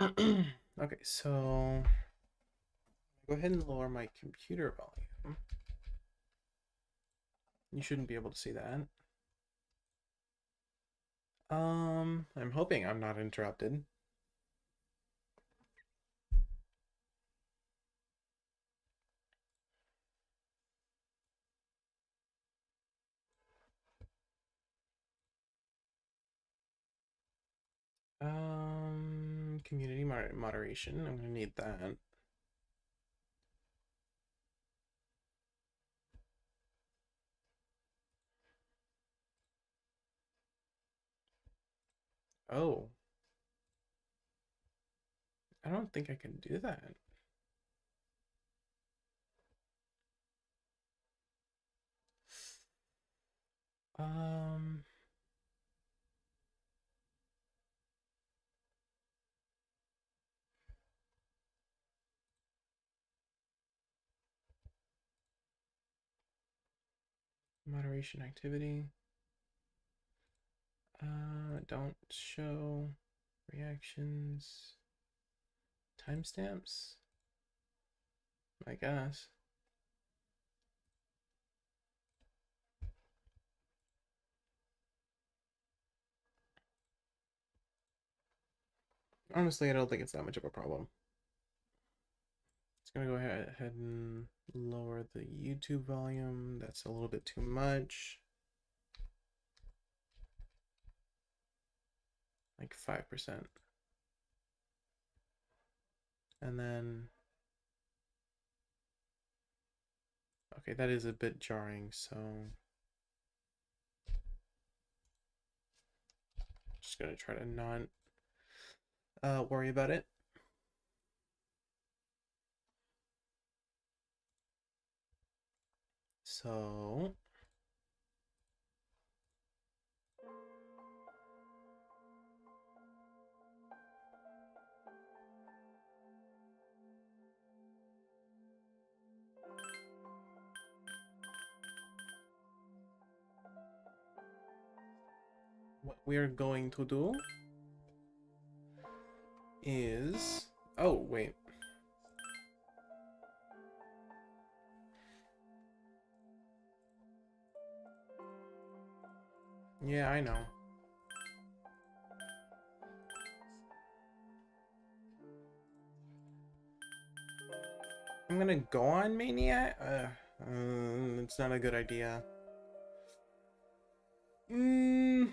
Okay, so go ahead and lower my computer volume. You shouldn't be able to see that. I'm hoping I'm not interrupted. Community moderation. I'm gonna need that. Oh, I don't think I can do that. Um, Moderation activity. Don't show reactions. Timestamps? I guess. Honestly, I don't think it's that much of a problem. It's gonna go ahead and lower the YouTube volume. That's a little bit too much. Like 5%. And then, okay, that is a bit jarring, so just gonna try to not worry about it. So what we're going to do is, oh wait, yeah, I know. I'm gonna go on Maniac. It's not a good idea. Mm,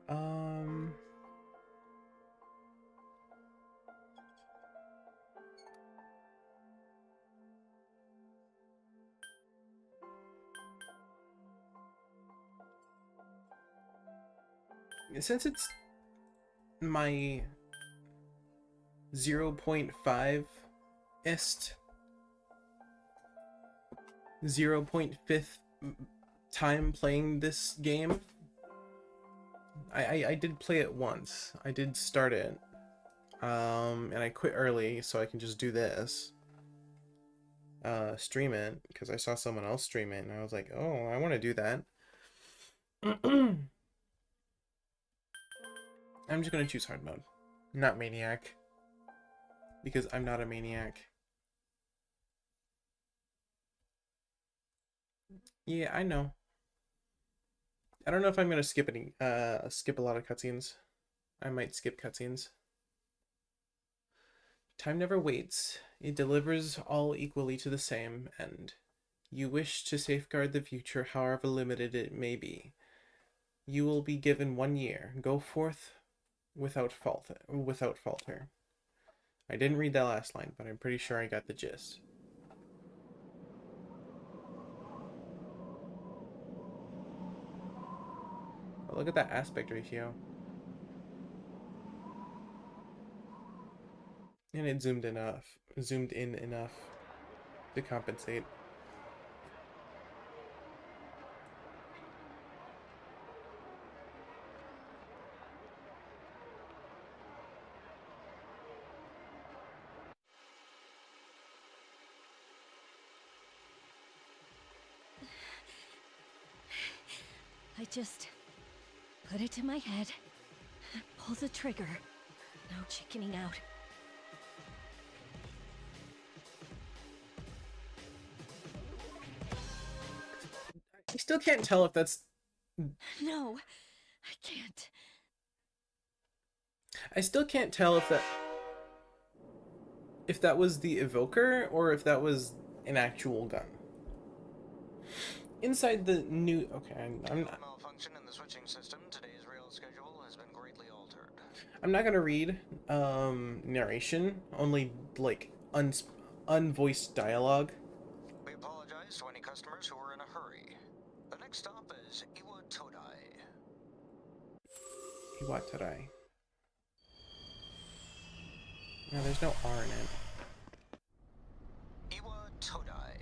um, since it's my 0.5 ist 0.5th time playing this game. I did play it once. I did start it. And I quit early so I can just do this. Stream it because I saw someone else stream it and I was like, oh, I want to do that. I'm just gonna choose hard mode, not maniac, because I'm not a maniac. Yeah, I know. I don't know if I'm gonna skip a lot of cutscenes. I might skip cutscenes. Time never waits. It delivers all equally to the same end. You wish to safeguard the future, however limited it may be. You will be given 1 year. Go forth without falter. I didn't read that last line, but I'm pretty sure I got the gist. Oh, look at that aspect ratio. And it zoomed in enough to compensate. I just put it to my head, pull the trigger. No chickening out. I still can't tell if that's... No, I can't. I still can't tell if that was the evoker or if that was an actual gun. Inside the new... Okay, I'm not... malfunction in the switching system. Today's rail schedule has been greatly altered. I'm not gonna read narration, only like unvoiced dialogue. We apologize to any customers who were in a hurry. The next stop is Iwa Todai. Iwatarai. No, there's no R in it. Iwa Todai.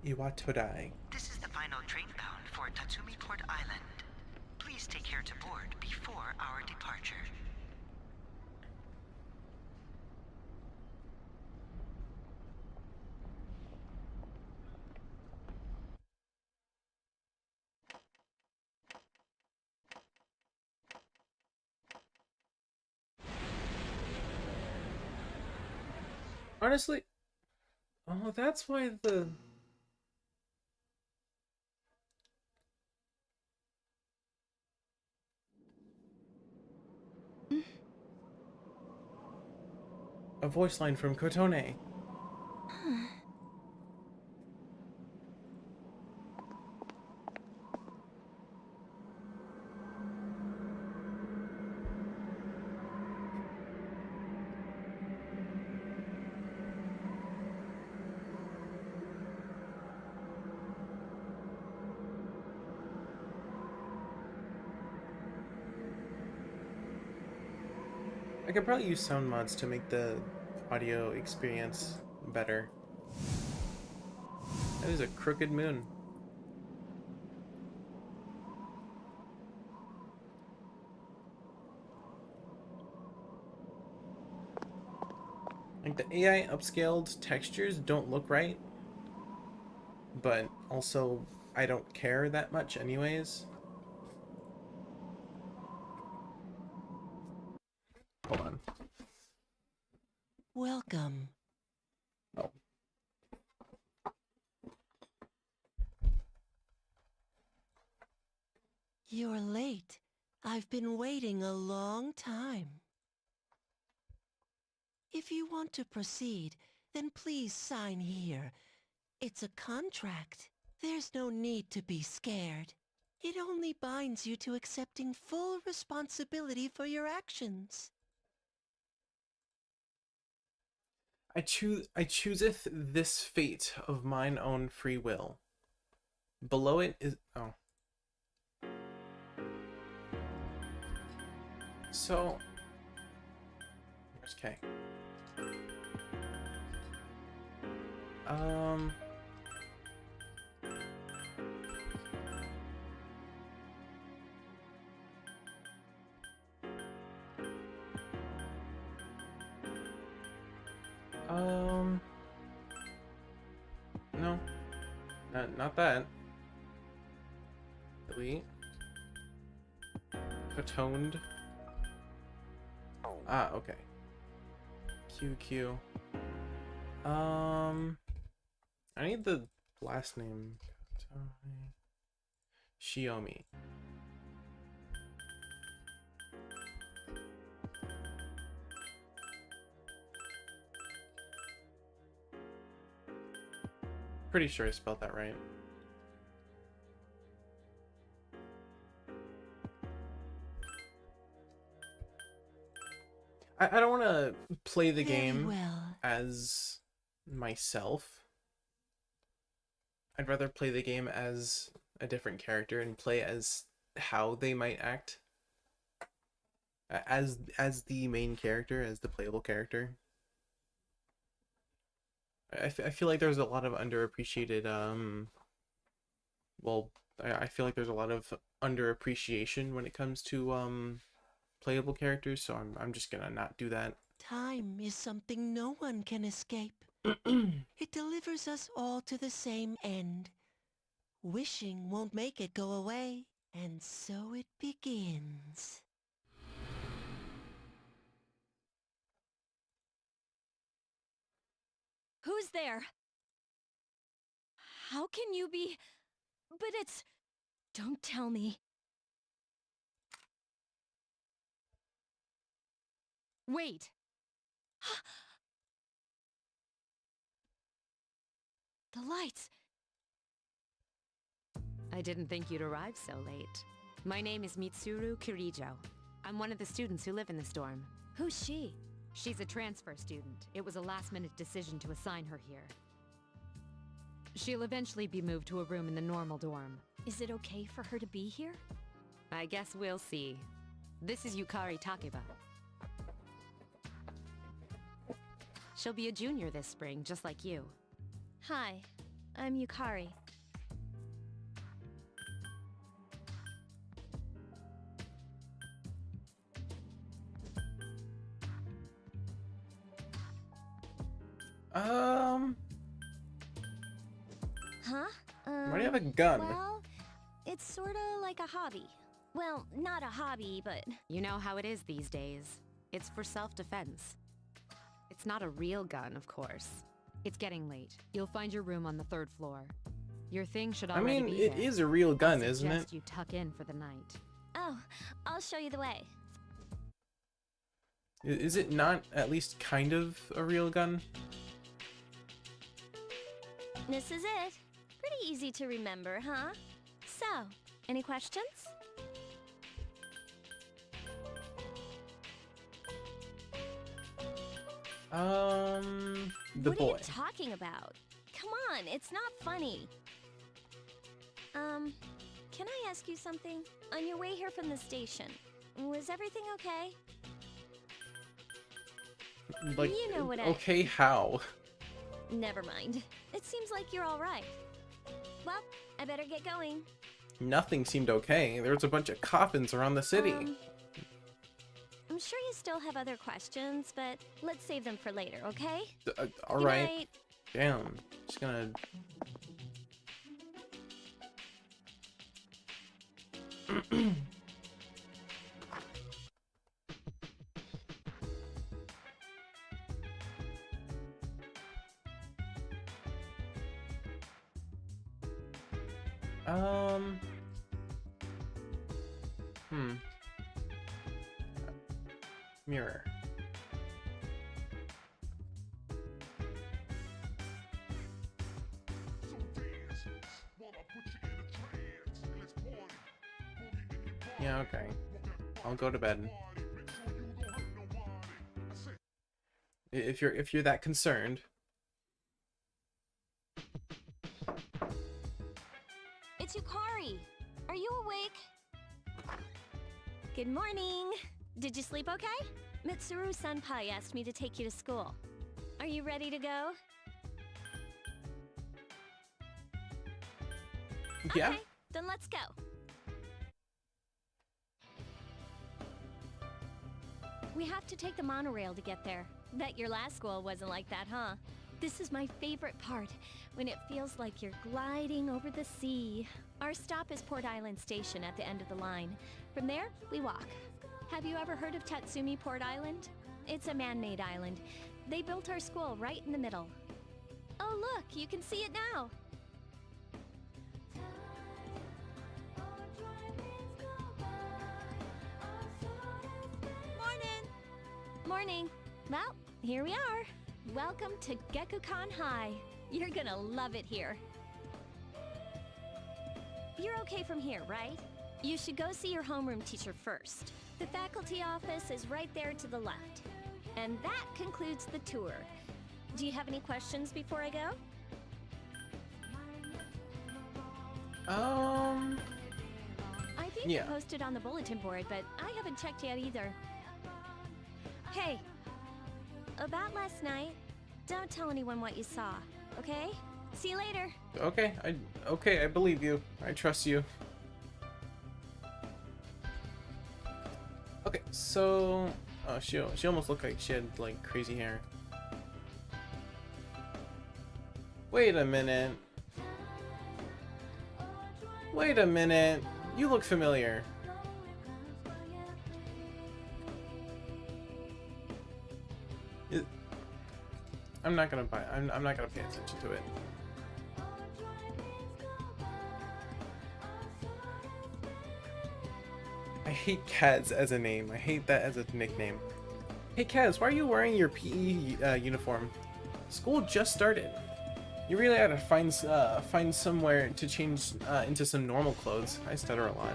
Iwatodai. This is the final train bound for Tatsumi Port Island. Please take care to board before our departure. Honestly, oh, that's why the... A voice line from Kotone. I could probably use sound mods to make the audio experience better. That is a crooked moon. Like, the AI upscaled textures don't look right, but also I don't care that much anyways. Hold on. Welcome. Oh. You're late. I've been waiting a long time. If you want to proceed, then please sign here. It's a contract. There's no need to be scared. It only binds you to accepting full responsibility for your actions. I chooseth this fate of mine own free will. Below it is... Oh. So... Where's K? Um... No. Not that. Delete. Kotoned. Ah, okay. QQ. I need the last name. Shiomi. Pretty sure I spelled that right. I don't want to play the game as myself. I'd rather play the game as a different character and play as how they might act as the main character, as the playable character. I feel like there's a lot of underappreciated well, I feel like there's a lot of underappreciation when it comes to playable characters, so I'm just gonna not do that. Time is something no one can escape. It delivers us all to the same end. Wishing won't make it go away, And so it begins. Who's there? How can you be... But it's... Don't tell me. Wait. The lights. I didn't think you'd arrive so late. My name is Mitsuru Kirijo. I'm one of the students who live in this dorm. Who's she? She's a transfer student. It was a last-minute decision to assign her here. She'll eventually be moved to a room in the normal dorm. Is it okay for her to be here? I guess we'll see. This is Yukari Takeba. She'll be a junior this spring, just like you. Hi, I'm Yukari. Huh? Why do you have a gun? Well, it's sorta like a hobby. Well, not a hobby, but... You know how it is these days. It's for self-defense. It's not a real gun, of course. It's getting late. You'll find your room on the 3rd floor. Your thing should I already mean, be it there. is a real gun, I'll isn't it? suggest you tuck in for the night. Oh, I'll show you the way. Is it not at least kind of a real gun? This is it. Pretty easy to remember, huh? So, any questions? The What boy. are you talking about? Come on, it's not funny. Can I ask you something? On your way here from the station, was everything okay? Like, You know what I- okay, how? Never mind. It seems like you're all right. Well, I better get going. Nothing seemed okay. There was a bunch of coffins around the city. I'm sure you still have other questions, but let's save them for later, okay? All Good right. night. Damn. Just gonna. Mirror. Yeah, okay. I'll go to bed. If you're that concerned. It's Yukari. Are you awake? Good morning. Did you sleep okay? Mitsuru Senpai asked me to take you to school. Are you ready to go? Yeah. Okay, then let's go. We have to take the monorail to get there. Bet your last school wasn't like that, huh? This is my favorite part, when it feels like you're gliding over the sea. Our stop is Port Island Station at the end of the line. From there, we walk. Have you ever heard of Tatsumi Port Island? It's a man-made island. They built our school right in the middle. Oh look, you can see it now. Morning. Well, here we are. Welcome to Gekukan High. You're gonna love it here. You're okay from here, right? You should go see your homeroom teacher first. The faculty office is right there to the left. And that concludes the tour. Do you have any questions before I go? I think Yeah. you posted on the bulletin board, but I haven't checked yet either. Hey, about last night, don't tell anyone what you saw, okay? See you later. Okay, I believe you. I trust you. Okay, so she almost looked like she had like crazy hair. Wait a minute. Wait a minute. You look familiar. I'm not gonna buy. I'm not gonna pay attention to it. I hate Kaz as a name. I hate that as a nickname. Hey Kaz, why are you wearing your PE uniform? School just started. You really ought to find somewhere to change into some normal clothes. I stutter a lot.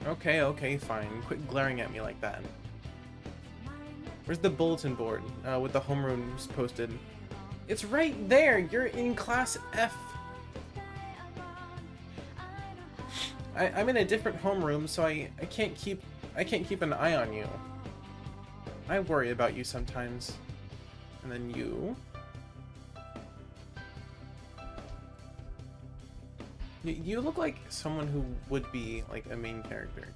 Okay, fine. Quit glaring at me like that. Where's the bulletin board with the homerooms posted? It's right there! You're in class F! I'm in a different homeroom, so I can't keep an eye on you. I worry about you sometimes. And then you... You look like someone who would be like a main character.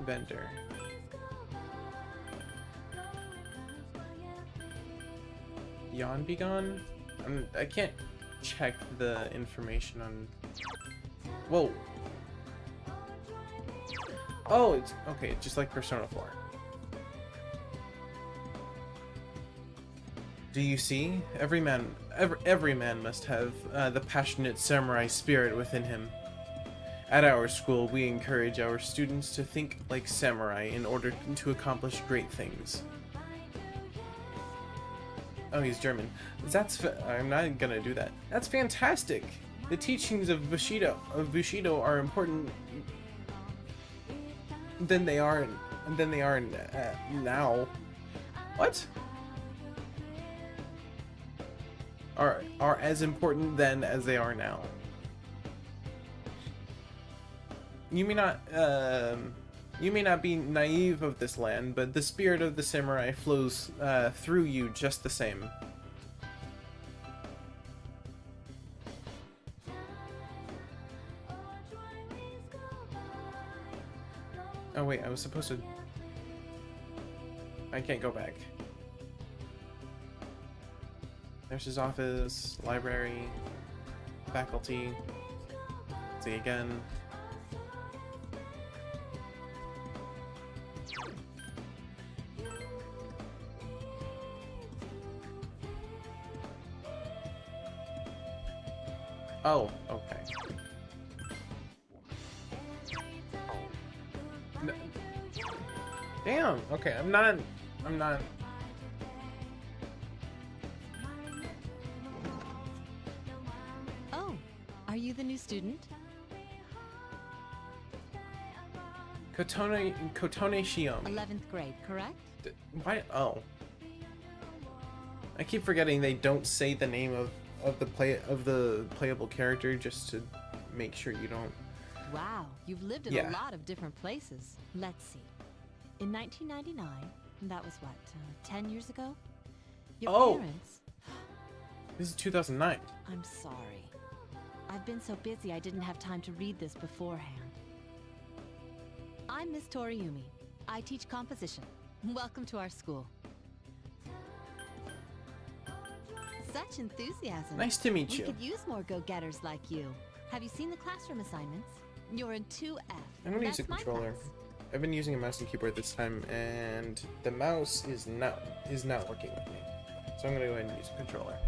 Vendor. Yawn Be Gone? I can't check the information on... Whoa! Oh, it's... Okay, just like Persona 4. Do you see? Every man must have the passionate samurai spirit within him. At our school, we encourage our students to think like samurai in order to accomplish great things. Oh, he's German. I'm not gonna do that. That's fantastic! The teachings of Bushido are important than they are now. What? Are as important then as they are now. You may not be naive of this land, but the spirit of the samurai flows through you just the same. Oh wait, I was supposed to... I can't go back. Nurse's office, library, faculty. See again. Oh, okay. No. Damn, okay, I'm not... Oh, are you the new student? Kotone Shiomi. 11th grade, correct? Why? Oh. I keep forgetting they don't say the name of the playable character just to make sure you don't. Wow, you've lived in a lot of different places. Let's see. In 1999, that was what, 10 years ago? Your parents... This is 2009. I'm sorry. I've been so busy I didn't have time to read this beforehand. I'm Miss Toriumi. I teach composition. Welcome to our school. Such enthusiasm. Nice to meet you. We could use more go-getters like you. Have you seen the classroom assignments? You're in 2F. I'm gonna use a controller. I've been using a mouse and keyboard this time, and the mouse is not working with me. So I'm gonna go ahead and use a controller.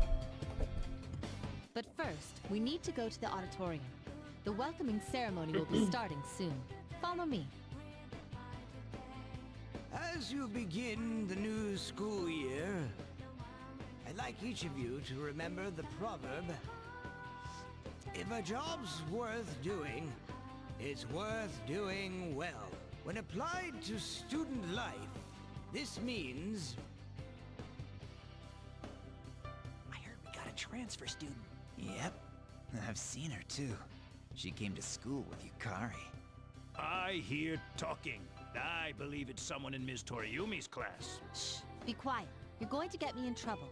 But first, we need to go to the auditorium. The welcoming ceremony will be starting soon. Follow me. As you begin the new school year, I'd like each of you to remember the proverb, if a job's worth doing, it's worth doing well. When applied to student life, this means... I heard we got a transfer student. Yep, I've seen her too. She came to school with Yukari. I hear talking. I believe it's someone in Ms. Toriumi's class. Shh, be quiet. You're going to get me in trouble.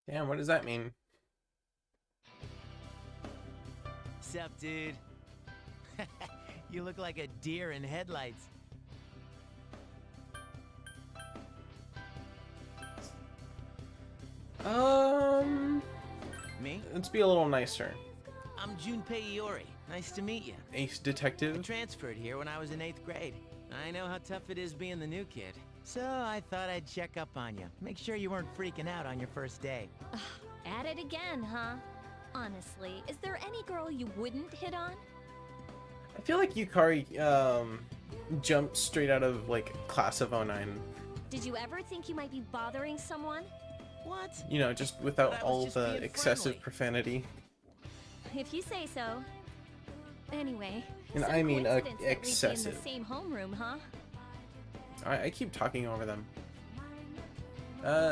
Damn, what does that mean? Sup, dude? You look like a deer in headlights. Me? Let's be a little nicer. I'm Junpei Iori. Nice to meet you. Ace I detective. transferred here when I was in 8th grade. I know how tough it is being the new kid. So I thought I'd check up on you. Make sure you weren't freaking out on your first day. At it again, huh? Honestly, is there any girl you wouldn't hit on? I feel like Yukari jumped straight out of like class of '09. Did you ever think you might be bothering someone? What? You know, just But without I was all just the being excessive friendly. profanity. If you say so. Anyway, And some I mean, coincidence that we'd be in excessive. the same homeroom, huh? I keep talking over them.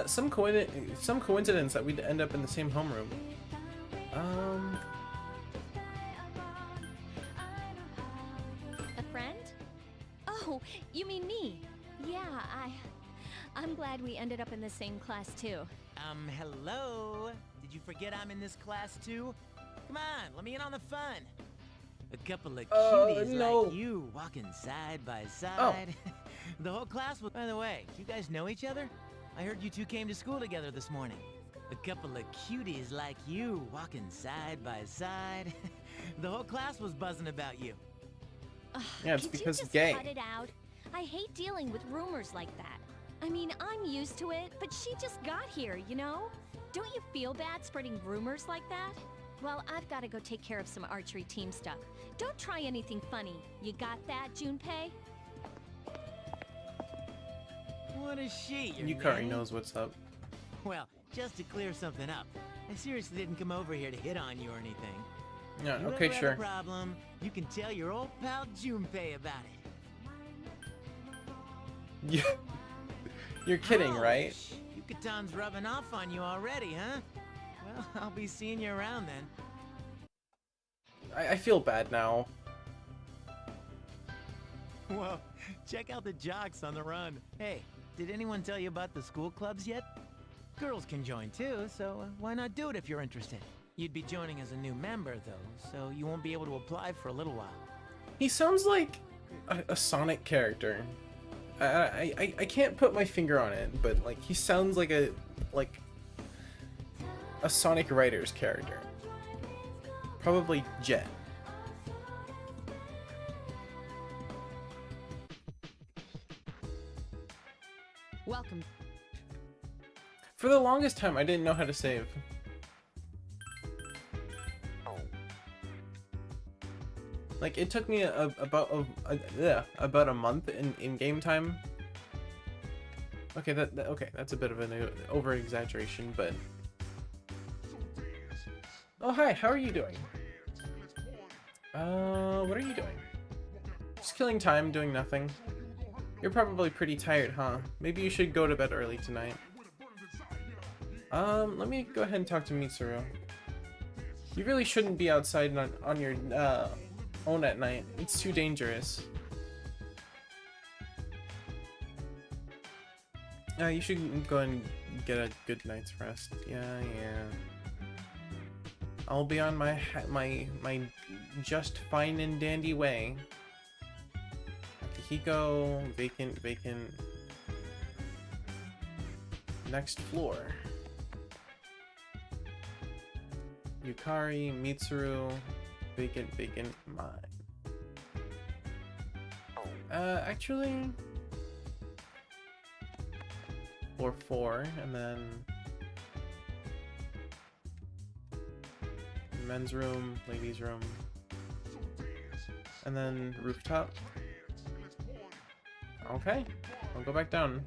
Some coincidence that we'd end up in the same homeroom. A friend? Oh, you mean me? Yeah, I'm glad we ended up in the same class too. Hello? Did you forget I'm in this class too? Come on, let me in on the fun. A couple of cuties no. like you walking side by side. The whole class was... By the way, do you guys know each other? I heard you two came to school together this morning. A couple of cuties like you walking side by side. The whole class was buzzing about you. Yeah, it's Could because you just gay. cut it out? I hate dealing with rumors like that. I mean, I'm used to it, but she just got here, you know? Don't you feel bad spreading rumors like that? Well, I've got to go take care of some archery team stuff. Don't try anything funny. You got that, Junpei? What is she, your Yukari nanny? knows what's up. Well, just to clear something up, I seriously didn't come over here to hit on you or anything. Yeah, You okay, ever sure. have a problem, you can tell your old pal Junpei about it. You're kidding, right? Ouch. Yukatan's rubbing off on you already, huh? Well, I'll be seeing you around then. I feel bad now. Whoa, check out the jocks on the run. Hey, did anyone tell you about the school clubs yet? Girls can join too, so why not do it if you're interested? You'd be joining as a new member though, so you won't be able to apply for a little while. He sounds like a Sonic character. I can't put my finger on it, but like he sounds like a Sonic writer's character. Probably Jet. Welcome. For the longest time, I didn't know how to save. Like it took me about a month in game time. Okay, okay, that's a bit of an over exaggeration, but. Oh hi, how are you doing? What are you doing? Just killing time, doing nothing. You're probably pretty tired, huh? Maybe you should go to bed early tonight. Let me go ahead and talk to Mitsuru. You really shouldn't be outside on your own at night. It's too dangerous. You should go and get a good night's rest. Yeah. I'll be on my just fine and dandy way. Akihiko, vacant. Next floor. Yukari, Mitsuru, vacant, mine. Actually, floor 4, and then men's room, ladies' room, and then rooftop. Okay, I'll go back down.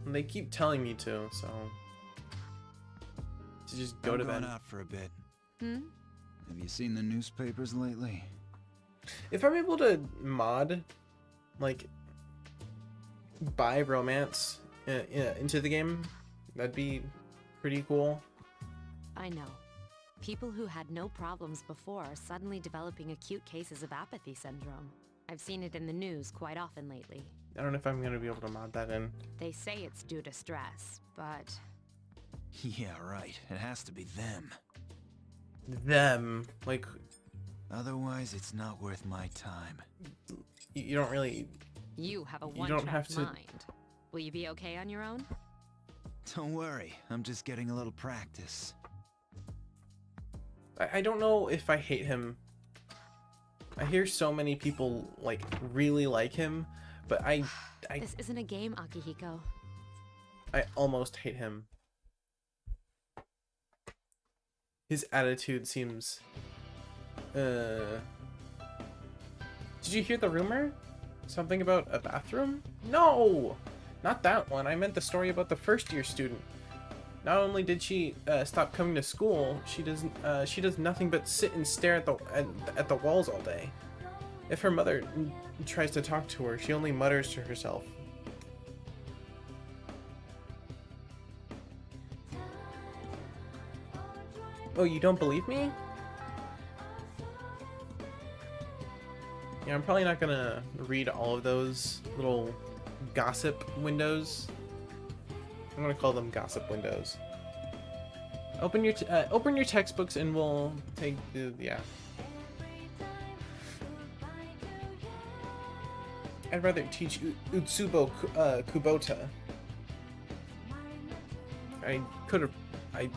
And they keep telling me to, so to just go to bed. I'm going out for a bit. Hmm? Have you seen the newspapers lately? If I'm able to mod, like, buy romance into the game, that'd be pretty cool. I know. People who had no problems before are suddenly developing acute cases of apathy syndrome. I've seen it in the news quite often lately. I don't know if I'm gonna be able to mod that in. They say it's due to stress, but... Yeah, right. It has to be them. Them, like, Otherwise, it's not worth my time. you don't really You have a You don't have one-track to. mind. Will you be okay on your own? Don't worry, I'm just getting a little practice. I don't know if I hate him. I hear so many people like really like him, but I This isn't a game, Akihiko. I almost hate him. His attitude seems Did you hear the rumor? Something about a bathroom? No! Not that one. I meant the story about the first year student. Not only did she stop coming to school, she does nothing but sit and stare at the walls all day. If her mother tries to talk to her, she only mutters to herself. Oh, you don't believe me? Yeah, I'm probably not gonna read all of those little gossip windows. I'm gonna call them gossip windows. Open your textbooks and we'll take the yeah. I'd rather teach Utsubo Kubota. I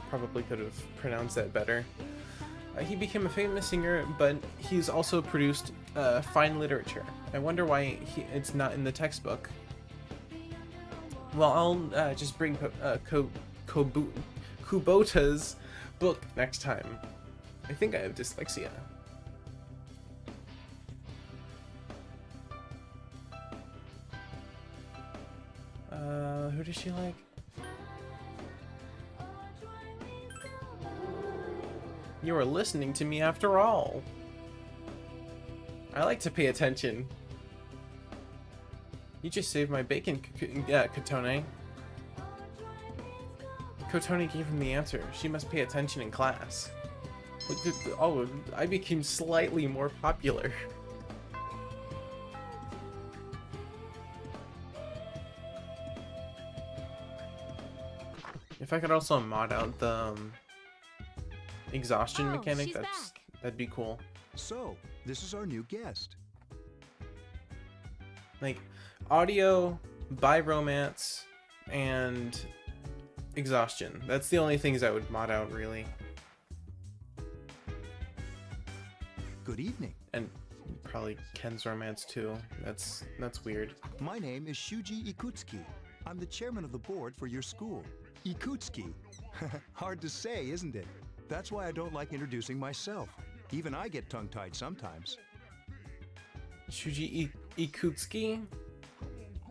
probably could have pronounced that better. He became a famous singer, but he's also produced fine literature. I wonder why it's not in the textbook. Well, I'll just bring Kubota's book next time. I think I have dyslexia. Who does she like? You are listening to me after all. I like to pay attention. You just saved my bacon, Kotone. Kotone gave him the answer. She must pay attention in class. Oh, I became slightly more popular. If I could also mod out the exhaustion mechanic, that'd be cool. So, this is our new guest. Like, audio, bi-romance, and exhaustion. That's the only things I would mod out, really. Good evening. And probably Ken's romance, too. That's weird. My name is Shuji Ikutsuki. I'm the chairman of the board for your school. Ikutsuki. Hard to say, isn't it? That's why I don't like introducing myself. Even I get tongue-tied sometimes. Shuji Ikutsuki?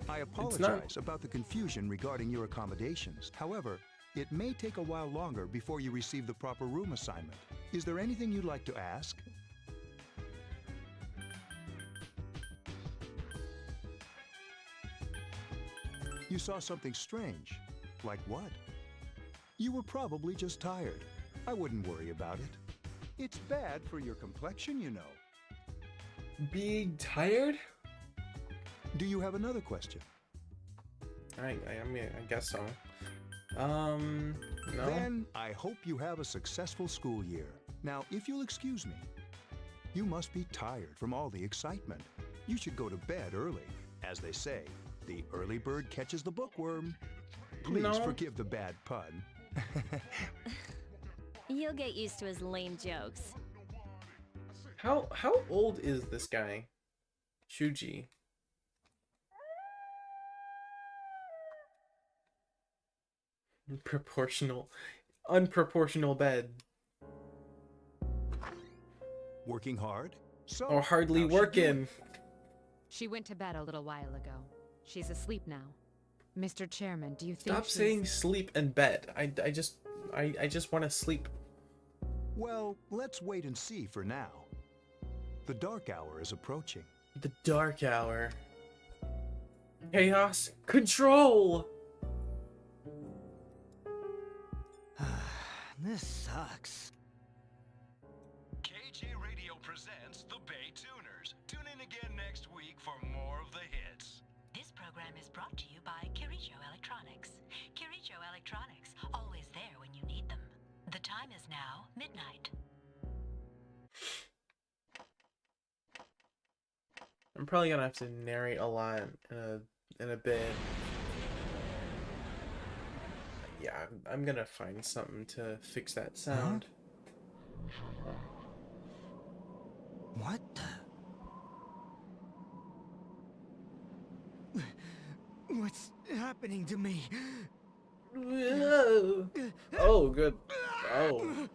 I apologize about the confusion regarding your accommodations. However, it may take a while longer before you receive the proper room assignment. Is there anything you'd like to ask? You saw something strange. Like what? You were probably just tired. I wouldn't worry about it. It's bad for your complexion, you know. Being tired? Do you have another question? I mean, I guess so. No. Then I hope you have a successful school year. Now, if you'll excuse me, you must be tired from all the excitement. You should go to bed early. As they say, the early bird catches the bookworm. Please forgive the bad pun. You'll get used to his lame jokes. How old is this guy? Shuji. Unproportional bed. Working hard? So, or hardly working. She went to bed a little while ago. She's asleep now. Mr. Chairman, do you think Stop saying sleep and bed. I just want to sleep. Well, let's wait and see for now. The dark hour is approaching. The dark hour. Chaos control. This sucks. KG Radio presents the Bay Tuners. Tune in again next week for more of the hits. This program is brought to you by Kirijo Electronics. Kirijo Electronics, always there when you need them. The time is now midnight. I'm probably gonna have to narrate a lot in a bit. Yeah, I'm gonna find something to fix that sound. What the? What's happening to me? Oh, good. Oh.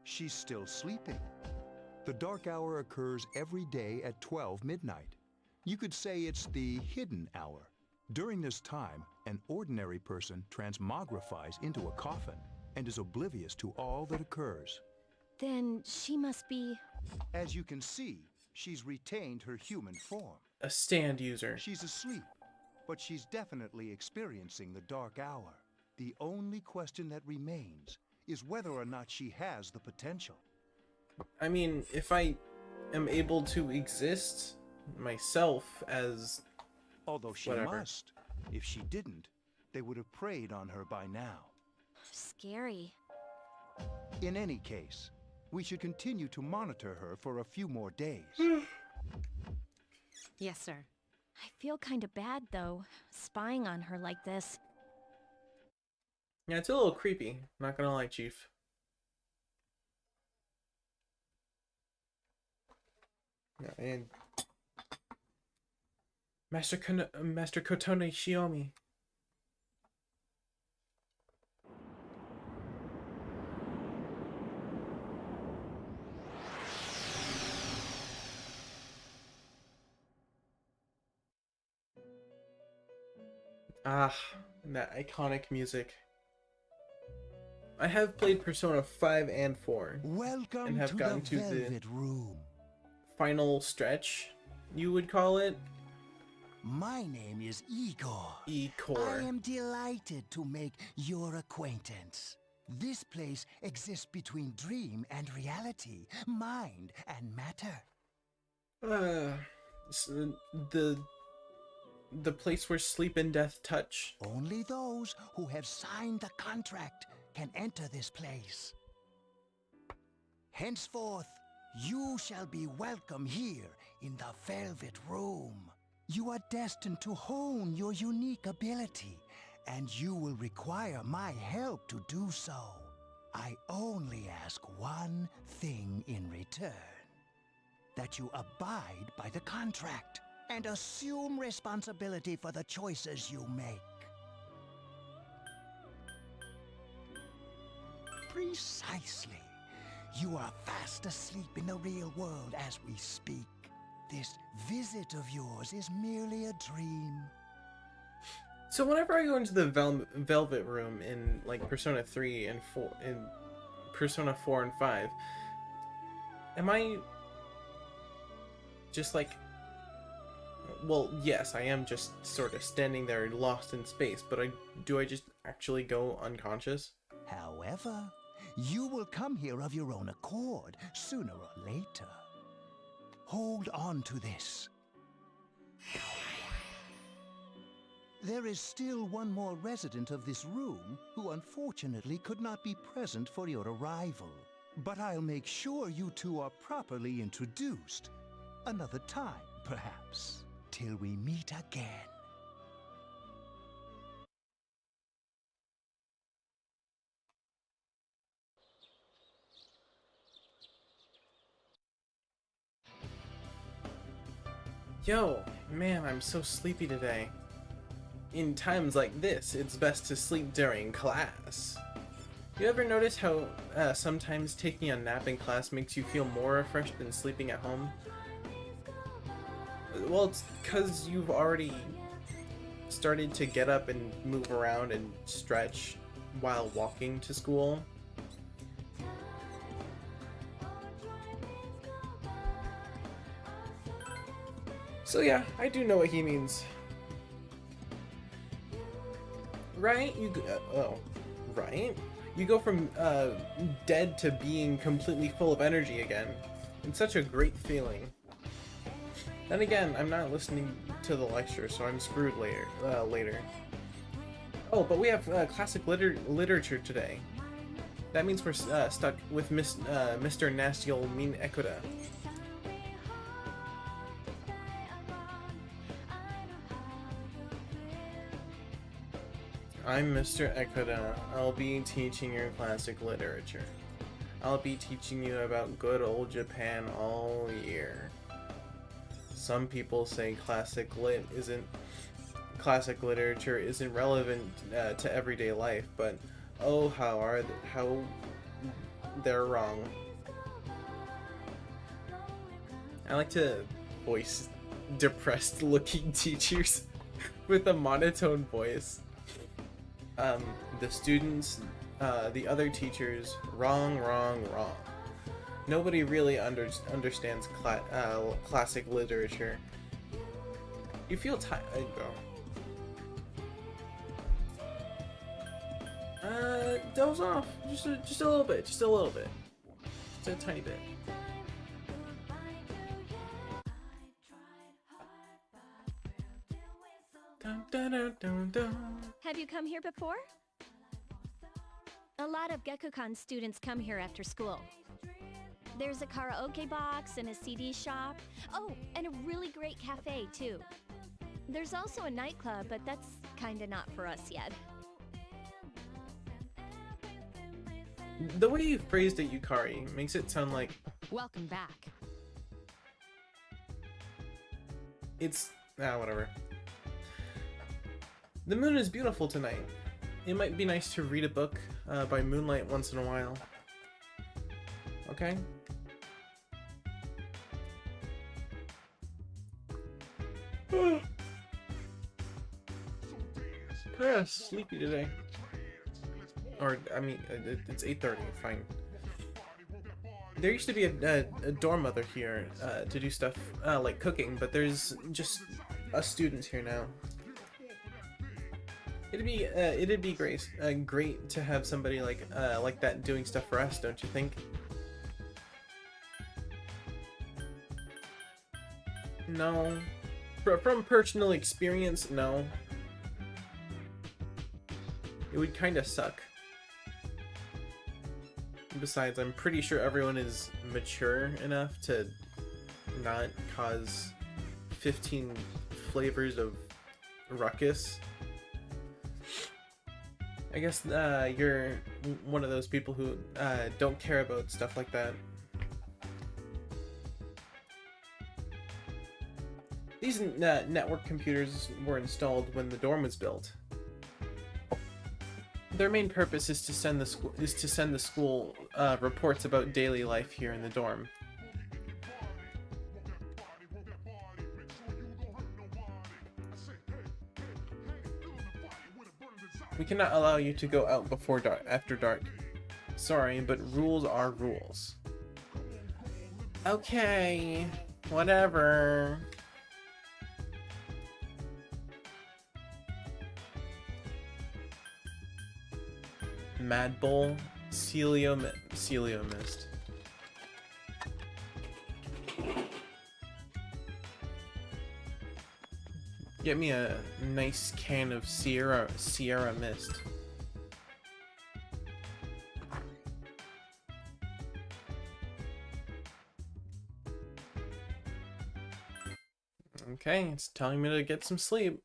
She's still sleeping. The dark hour occurs every day at 12 midnight. You could say it's the hidden hour. During this time, an ordinary person transmogrifies into a coffin and is oblivious to all that occurs. Then she must be... As you can see, she's retained her human form. A stand user. She's asleep, but she's definitely experiencing the dark hour. The only question that remains is whether or not she has the potential. I mean, if I am able to exist myself as... Although she must. If she didn't, they would have preyed on her by now. Scary. In any case, we should continue to monitor her for a few more days. Yes, sir. I feel kind of bad, though, spying on her like this. Yeah, it's a little creepy. Not gonna lie, Chief. Yeah, and Master Kotone Shiomi. Ah, that iconic music. I have played Persona 5 and 4. Welcome and have gotten to the Velvet Room. final stretch, you would call it. My name is Igor. Igor. I am delighted to make your acquaintance. This place exists between dream and reality, mind and matter. So the place where sleep and death touch. Only those who have signed the contract can enter this place. Henceforth, you shall be welcome here in the Velvet Room. You are destined to hone your unique ability, and you will require my help to do so. I only ask one thing in return: that you abide by the contract and assume responsibility for the choices you make. Precisely. You are fast asleep in the real world as we speak. This visit of yours is merely a dream. So whenever I go into the Velvet Room in like Persona 3 and 4, in Persona 4 and 5, am I just like, well, yes, I am just sort of standing there lost in space, but do I just actually go unconscious? However, you will come here of your own accord, sooner or later. Hold on to this. There is still one more resident of this room who unfortunately could not be present for your arrival. But I'll make sure you two are properly introduced. Another time, perhaps, till we meet again. Yo, man, I'm so sleepy today. In times like this, it's best to sleep during class. You ever notice how sometimes taking a nap in class makes you feel more refreshed than sleeping at home? Well, it's because you've already started to get up and move around and stretch while walking to school. So yeah, I do know what he means. Right? Right? You go from dead to being completely full of energy again. It's such a great feeling. Then again, I'm not listening to the lecture, so I'm screwed later. Oh, but we have classic literature today. That means we're stuck with Mr. Nasty Ol' Mean Ekuda. I'm Mr. Ekuda. I'll be teaching your classic literature. I'll be teaching you about good old Japan all year. Some people say classic literature isn't relevant to everyday life, but oh, how they're wrong. I like to voice depressed looking teachers with a monotone voice. The students, the other teachers, wrong. Nobody really understands classic literature. You feel tired, bro. Doze off. Just a little bit. Just a tiny bit. Have you come here before? A lot of Gekukan students come here after school. There's a karaoke box and a CD shop. Oh, and a really great cafe, too. There's also a nightclub, but that's kinda not for us yet. The way you phrased it, Yukari, makes it sound like... Welcome back. It's... whatever. The moon is beautiful tonight. It might be nice to read a book by moonlight once in a while. Okay? Kinda sleepy today. Or, I mean, it's 8:30, fine. There used to be a dorm mother here to do stuff like cooking, but there's just us students here now. It'd be great to have somebody like that doing stuff for us, don't you think? No. From personal experience, no. It would kinda suck. Besides, I'm pretty sure everyone is mature enough to not cause 15 flavors of ruckus. I guess you're one of those people who don't care about stuff like that. These network computers were installed when the dorm was built. Their main purpose is to send the school reports about daily life here in the dorm. We cannot allow you to go out before after dark. Sorry, but rules are rules. Okay, whatever. Mad Bull, Celio Mist. Get me a nice can of Sierra Mist. Okay, it's telling me to get some sleep.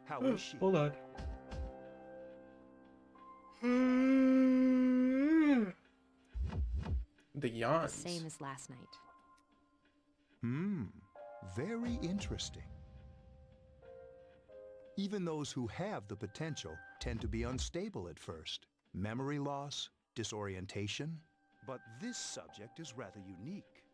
How is she? Hold on. The yawns. Same as last night. Very interesting. Even those who have the potential tend to be unstable at first. Memory loss, disorientation. But this subject is rather unique.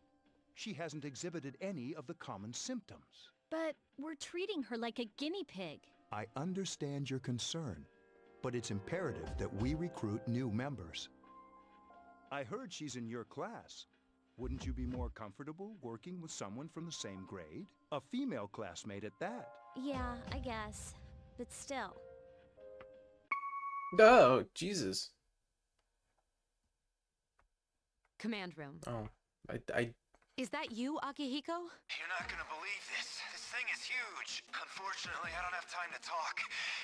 She hasn't exhibited any of the common symptoms. But we're treating her like a guinea pig. I understand your concern, but it's imperative that we recruit new members. I heard she's in your class. Wouldn't you be more comfortable working with someone from the same grade? A female classmate at that. Yeah, I guess. But still. Oh, Jesus. Command room. Oh, I Is that you, Akihiko? You're not gonna believe this. This thing is huge. Unfortunately, I don't have time to talk.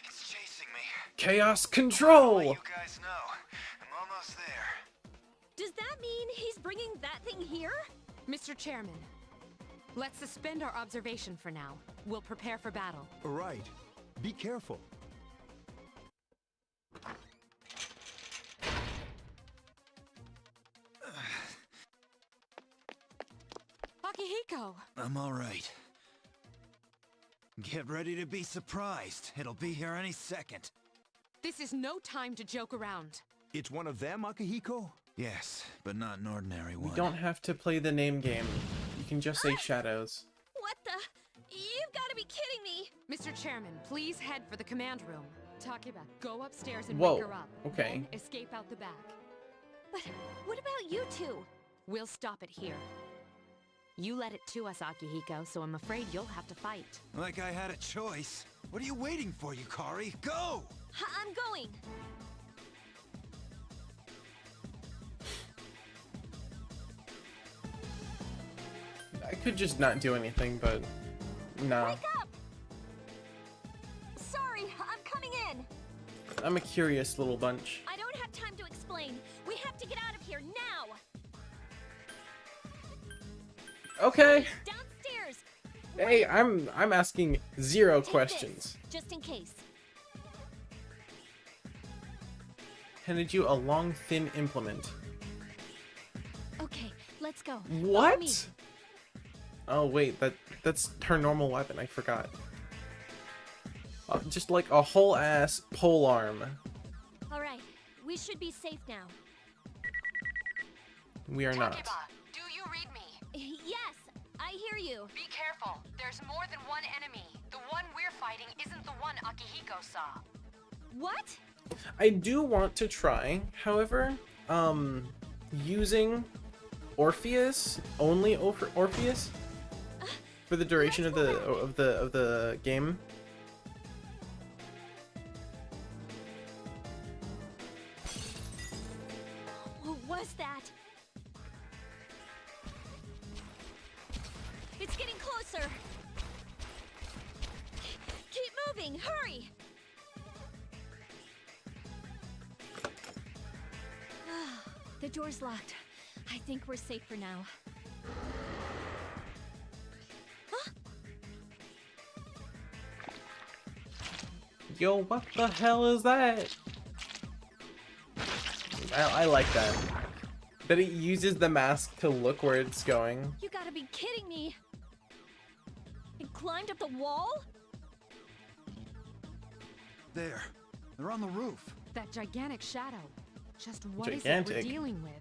It's chasing me. Chaos I'll Control! let you guys know. I'm almost there. Does that mean he's bringing that thing here? Mr. Chairman, let's suspend our observation for now. We'll prepare for battle. Right. Be careful. Akihiko! I'm all right. Get ready to be surprised. It'll be here any second. This is no time to joke around. It's one of them, Akihiko? Yes, but not an ordinary We one. don't have to play the name game. You can just say shadows. What the? You've got to be kidding me! Mr. Chairman, please head for the command room. Takeba, go upstairs and Whoa, wake her up. okay. Then escape out the back. But what about you two? We'll stop it here. You led it to us, Akihiko, so I'm afraid you'll have to fight. Like I had a choice. What are you waiting for, Yukari? Go! I'm going! I could just not do anything, but no. Wake up! Sorry, I'm coming in! I'm a curious little bunch. I don't have time to explain. We have to get out of here now! Okay. Downstairs! Hey, I'm asking zero Take questions. this, just in case. Handed you a long, thin implement. Okay, let's go. Follow me. What? Oh wait, that's her normal weapon. I forgot. Just like a whole ass pole arm. Alright, we should be safe now. We are not. Takeba, do you read me? Yes, I hear you. Be careful. There's more than one enemy. The one we're fighting isn't the one Akihiko saw. What? I do want to try, however, using Orpheus, only Orpheus, for the duration of the game. What was that? It's getting closer. Keep moving, hurry! The door's locked. I think we're safe for now. Huh? Yo, what the hell is that? I like that. That it uses the mask to look where it's going. You gotta be kidding me! It climbed up the wall? There. They're on the roof. That gigantic shadow. Just what is it Gigantic. we're dealing with?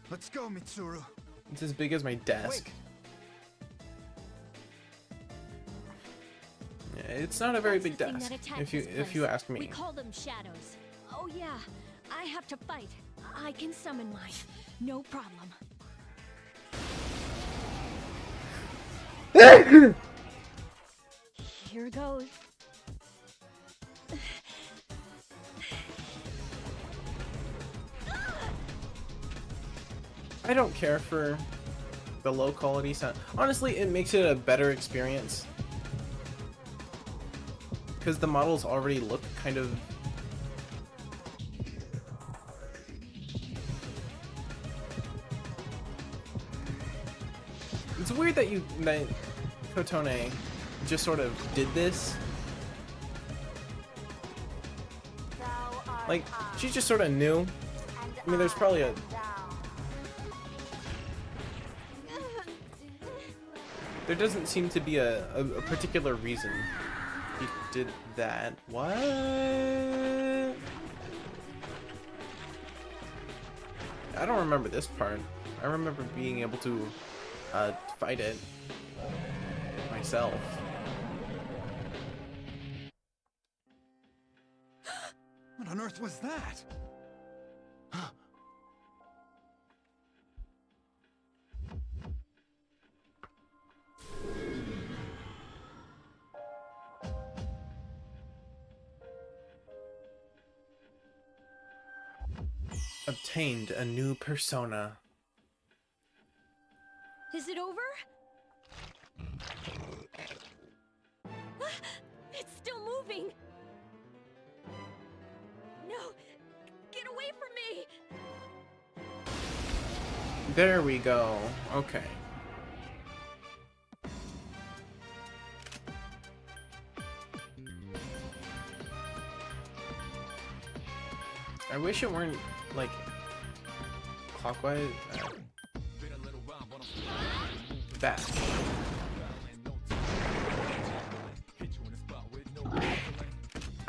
Let's go, Mitsuru. It's as big as my desk. Yeah, it's not a very That's big the thing desk, that attacked if this you place. ask me. We call them shadows. Oh yeah, I have to fight. I can summon mine. No problem. Here goes. I don't care for the low quality sound. Honestly, it makes it a better experience. Because the models already look kind of... It's weird that Kotone just sort of did this. Like, she just sort of knew. I mean, there's probably a... There doesn't seem to be a particular reason he did that. What? I don't remember this part. I remember being able to fight it myself. What on earth was that? obtained a new persona. Is it over? It's still moving! No! Get away from me! There we go. Okay. I wish it weren't, like, clockwise. That.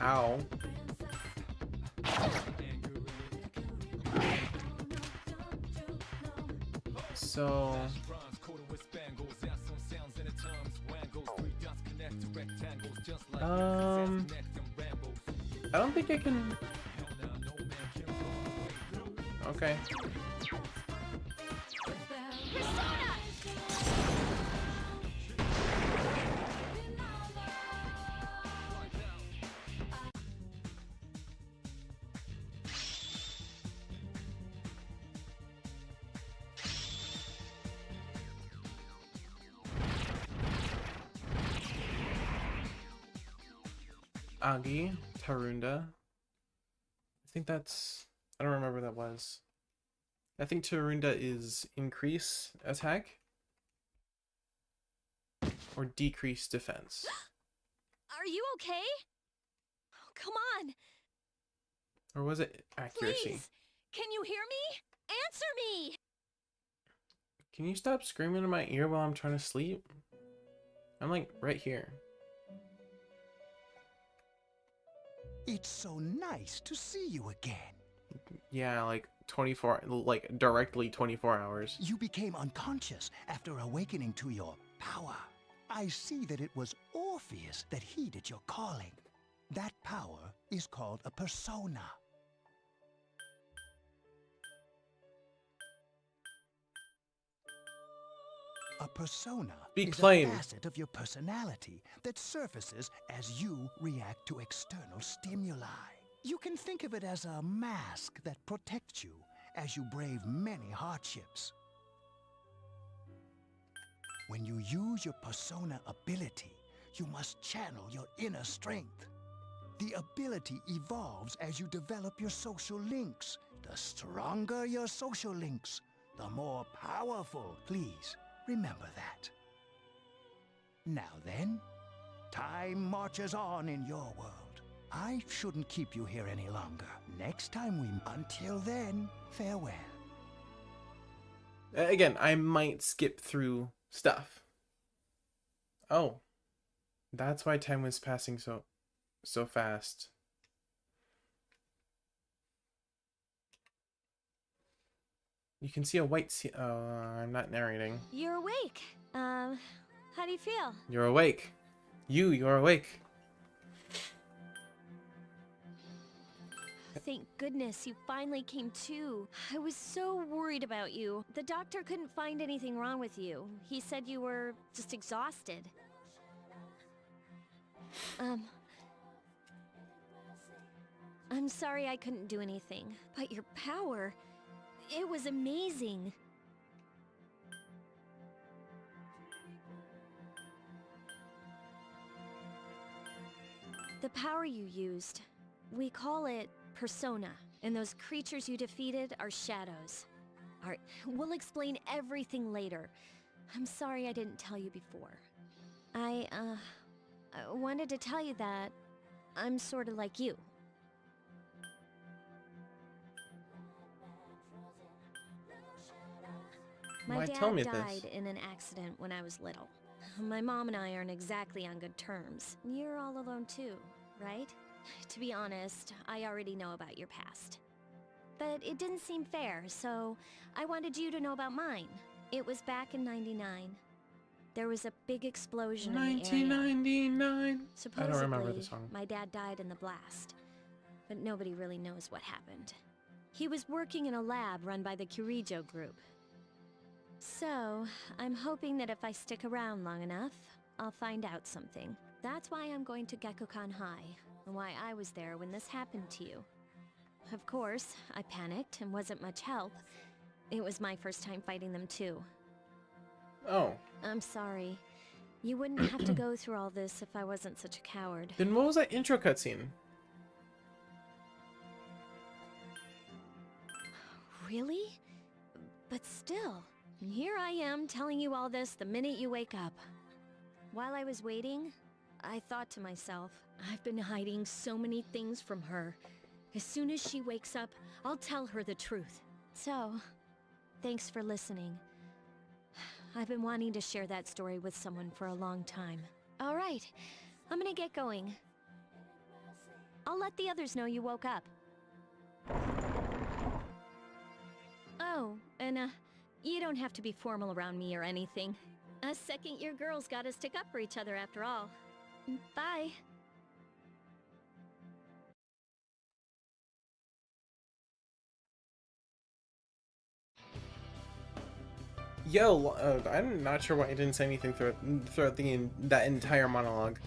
Ow. So... I don't think I can... Okay. Agi, Tarunda. I think that's... I don't remember what that was. I think Tarunda is increase attack or decrease defense. Are you okay? Oh, come on! Or was it accuracy? Please! Can you hear me? Answer me! Can you stop screaming in my ear while I'm trying to sleep? I'm like right here. It's so nice to see you again. Yeah, like 24, like directly 24 hours. You became unconscious after awakening to your power. I see that it was Orpheus that heeded your calling. That power is called a persona. A persona Big is claim. a facet of your personality that surfaces as you react to external stimuli. You can think of it as a mask that protects you as you brave many hardships. When you use your persona ability, you must channel your inner strength. The ability evolves as you develop your social links. The stronger your social links, the more powerful. Please remember that. Now then, time marches on in your world. I shouldn't keep you here any longer. Next time we... Until then, farewell. Again, I might skip through stuff. Oh. That's why time was passing so fast. You can see a white sea. Oh, I'm not narrating. You're awake. How do you feel? You're awake. You're awake. Thank goodness you finally came to. I was so worried about you. The doctor couldn't find anything wrong with you. He said you were just exhausted. I'm sorry I couldn't do anything, but your power, it was amazing. The power you used, we call it persona, and those creatures you defeated are shadows. Alright, we'll explain everything later. I'm sorry I didn't tell you before. I wanted to tell you that I'm sort of like you. My Why dad tell me died this? in an accident when I was little. My mom and I aren't exactly on good terms. You're all alone too, right? To be honest, I already know about your past. But it didn't seem fair, so I wanted you to know about mine. It was back in '99. There was a big explosion in the area. 1999. Supposedly, I don't remember the song. my dad died in the blast. But nobody really knows what happened. He was working in a lab run by the Kirijo group. So, I'm hoping that if I stick around long enough, I'll find out something. That's why I'm going to Gekukan High, and why I was there when this happened to you. Of course, I panicked and wasn't much help. It was my first time fighting them too. Oh. I'm sorry. You wouldn't have to go through all this if I wasn't such a coward. Then what was that intro cutscene? Really? But still, here I am telling you all this the minute you wake up. While I was waiting, I thought to myself, I've been hiding so many things from her. As soon as she wakes up, I'll tell her the truth. So, thanks for listening. I've been wanting to share that story with someone for a long time. All right, I'm gonna get going. I'll let the others know you woke up. Oh, and you don't have to be formal around me or anything. Us second-year girls gotta stick up for each other after all. Bye. Yo, I'm not sure why I didn't say anything throughout that entire monologue.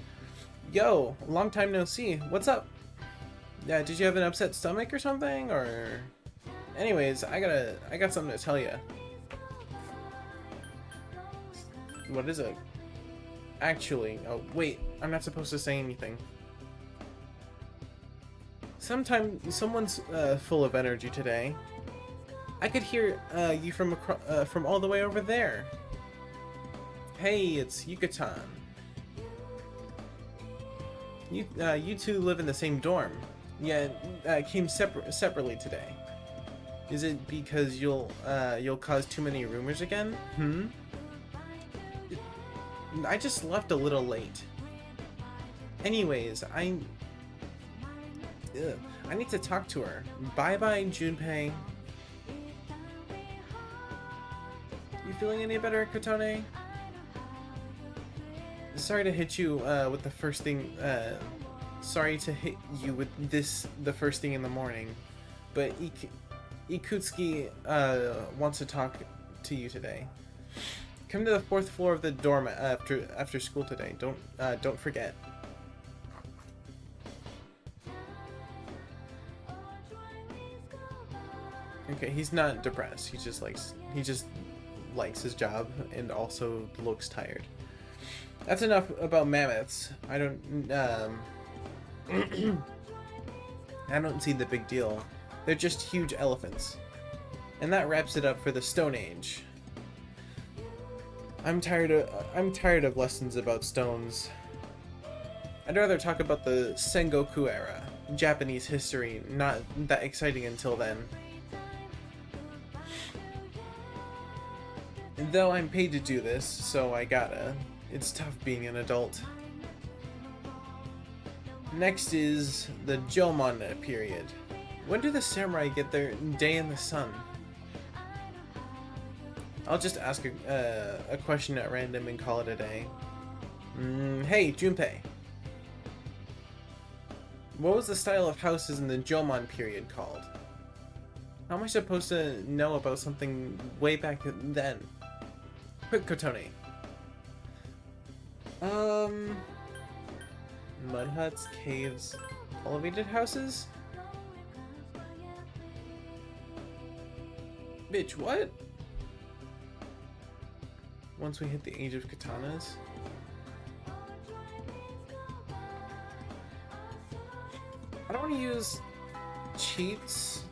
Yo, long time no see. What's up? Yeah, did you have an upset stomach or something? Or, anyways, I got something to tell you. What is it? Actually, oh wait, I'm not supposed to say anything. Someone's full of energy today. I could hear you from all the way over there. Hey, it's Yucatan. You two live in the same dorm. Yeah, came separately today. Is it because you'll cause too many rumors again? I just left a little late. Anyways, I need to talk to her. Bye bye, Junpei. You feeling any better, Kotone? Sorry to hit you with the first thing. Sorry to hit you with this the first thing in the morning, but Ikutsuki wants to talk to you today. Come to the 4th floor of the dorm after school today. Don't forget. Okay, he's not depressed. He just likes his job and also looks tired. That's enough about mammoths. I don't I don't see the big deal. They're just huge elephants. And that wraps it up for the Stone Age. I'm tired of lessons about stones. I'd rather talk about the Sengoku era, Japanese history, not that exciting until then. Though I'm paid to do this, so I gotta. It's tough being an adult. Next is the Jomon period. When do the samurai get their day in the sun? I'll just ask a question at random and call it a day. Hey, Junpei. What was the style of houses in the Jomon period called? How am I supposed to know about something way back then? Quick, Kotone. Mud huts, caves, elevated houses? Bitch, what? Once we hit the age of katanas? I don't want to use cheats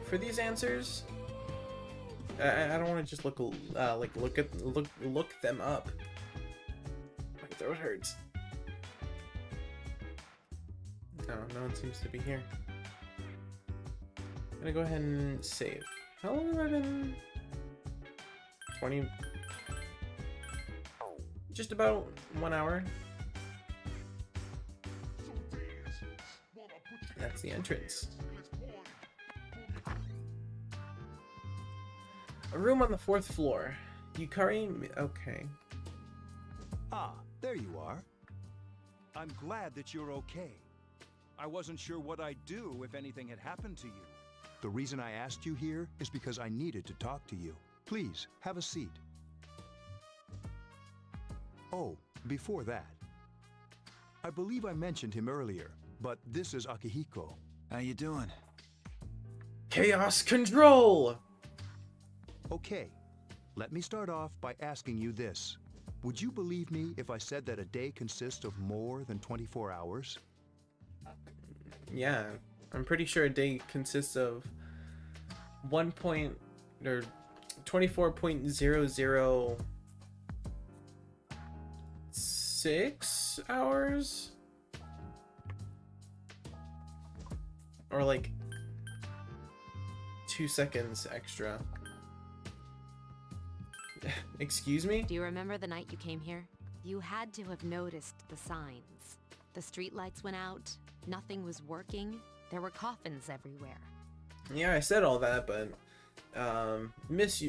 for these answers. I don't want to just look them up. My throat hurts. No one seems to be here. I'm gonna go ahead and save. How long have I been? 20. Just about 1 hour. That's the entrance. A room on the 4th floor. Yukari. Okay. Ah, there you are. I'm glad that you're okay. I wasn't sure what I'd do if anything had happened to you. The reason I asked you here is because I needed to talk to you. Please, have a seat. Oh, before that. I believe I mentioned him earlier, but this is Akihiko. How you doing? Chaos control! Okay, let me start off by asking you this. Would you believe me if I said that a day consists of more than 24 hours? Yeah, I'm pretty sure a day consists of 24.006 hours? Or like 2 seconds extra. Excuse me? Do you remember the night you came here? You had to have noticed the signs. The streetlights went out, nothing was working, there were coffins everywhere. Yeah, I said all that, but Miss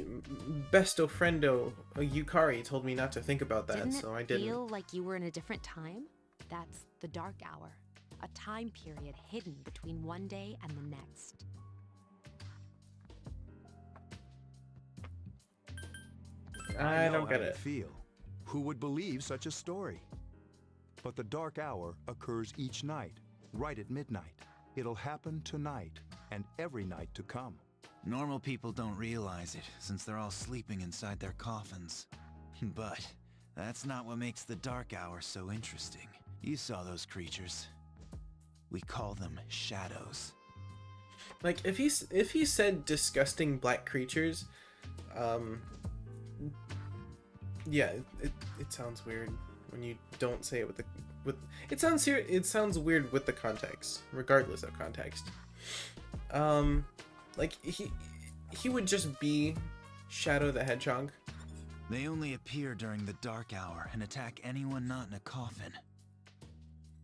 Besto Friendo Yukari told me not to think about that, so I didn't. Feel like you were in a different time? That's the Dark Hour, a time period hidden between one day and the next. I know don't get how you it. feel. Who would believe such a story? But the Dark Hour occurs each night, right at midnight. It'll happen tonight, and every night to come. Normal people don't realize it, since they're all sleeping inside their coffins. But that's not what makes the Dark Hour so interesting. You saw those creatures. We call them shadows. Like, if he said disgusting black creatures, yeah, it sounds weird when you don't say it with it sounds weird with the context, regardless of context. Like he would just be Shadow the Hedgehog. They only appear during the Dark Hour and attack anyone not in a coffin.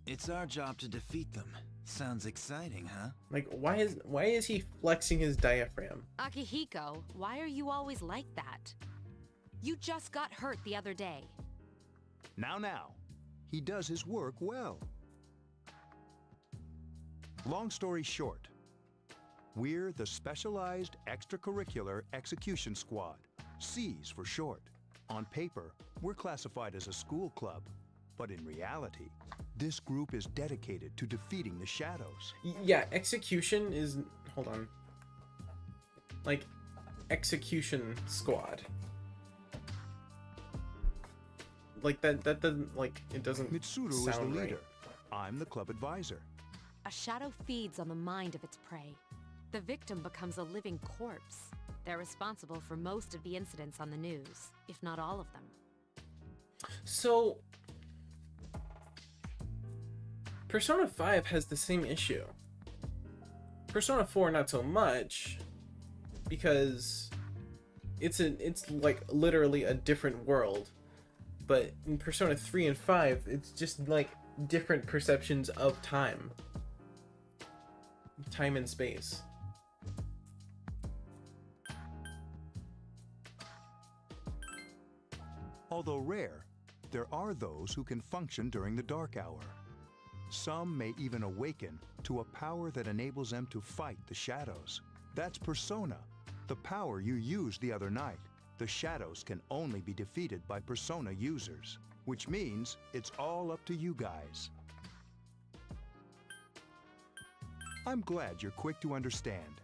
It's our job to defeat them. Sounds exciting, huh? Like, why is he flexing his diaphragm? Akihiko, why are you always like that? You just got hurt the other day. Now, he does his work well. Long story short, we're the Specialized Extracurricular Execution Squad, C's for short. On paper, we're classified as a school club, but in reality, this group is dedicated to defeating the shadows. Yeah, execution is... Hold on. Like, execution squad. Like, that doesn't, like, it doesn't Mitsuru is sound the right. leader. I'm the club advisor. A shadow feeds on the mind of its prey. The victim becomes a living corpse. They're responsible for most of the incidents on the news, if not all of them. So, Persona 5 has the same issue. Persona 4 not so much, because it's like literally a different world. But in Persona 3 and 5, it's just like different perceptions of time. Time and space. Although rare, there are those who can function during the Dark Hour. Some may even awaken to a power that enables them to fight the shadows. That's Persona, the power you used the other night. The shadows can only be defeated by Persona users, which means it's all up to you guys. I'm glad you're quick to understand.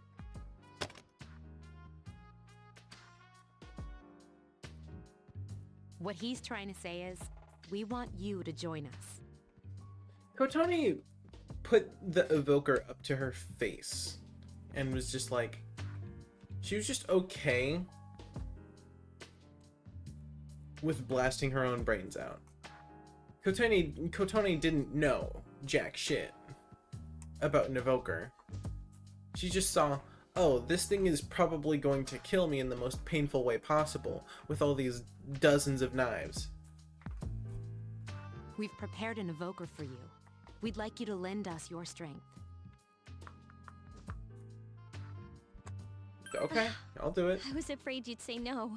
What he's trying to say is, we want you to join us. Kotone put the evoker up to her face and was just like, she was just okay with blasting her own brains out. Kotone didn't know jack shit about an evoker. She just saw, oh, this thing is probably going to kill me in the most painful way possible with all these dozens of knives. We've prepared an evoker for you. We'd like you to lend us your strength. Okay, I'll do it. I was afraid you'd say no.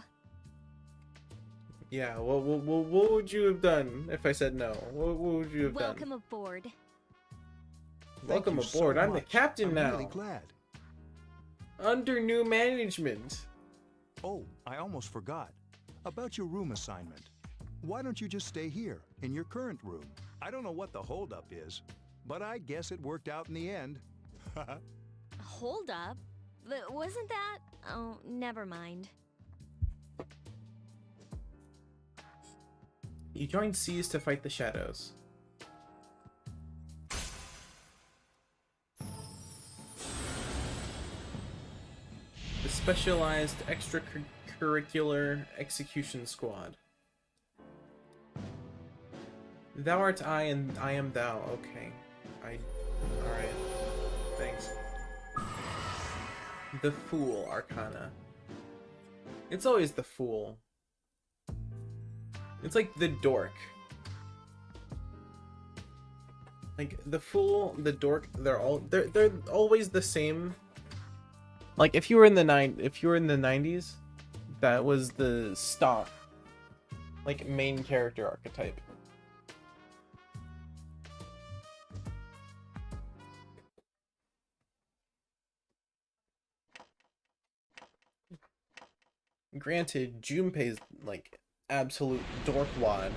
Yeah, well, what would you have done if I said no? What would you have Welcome done? aboard. Welcome Thank you aboard. so I'm the much. captain I'm now. really glad. Under new management. Oh, I almost forgot. About your room assignment. Why don't you just stay here, in your current room? I don't know what the holdup is, but I guess it worked out in the end. Hold up. Wasn't that? Oh, never mind. You joined Seas to fight the shadows. The Specialized Extracurricular Execution Squad. Thou art I and I am thou. Okay. Alright. Thanks. The Fool Arcana. It's always the Fool. It's like the Dork. Like the Fool, the Dork, they're always the same. Like if you were in the 90s, that was the stock like main character archetype. Granted, Junpei's like absolute dorkwad,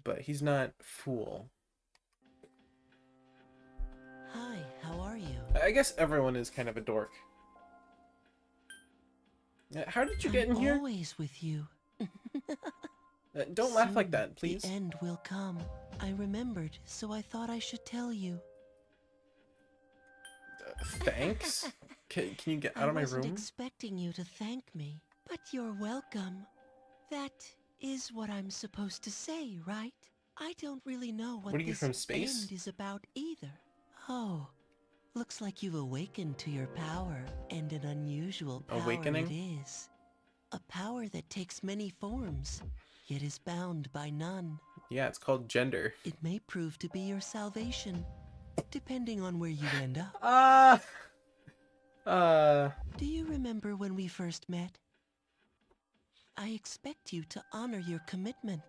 but he's not Fool. Hi, how are you? I guess everyone is kind of a dork. How did you get in here? Always with you. Don't laugh like that, please. The end will come. I remembered, so I thought I should tell you. Thanks. Can you get out of my room? I wasn't expecting you to thank me, but you're welcome. That is what I'm supposed to say, right? I don't really know what are you, this from space? end is about either. Oh, looks like you've awakened to your power, and an unusual power Awakening? it is. A power that takes many forms, yet is bound by none. Yeah, it's called gender. It may prove to be your salvation, depending on where you end up. Do you remember when we first met? I expect you to honor your commitment.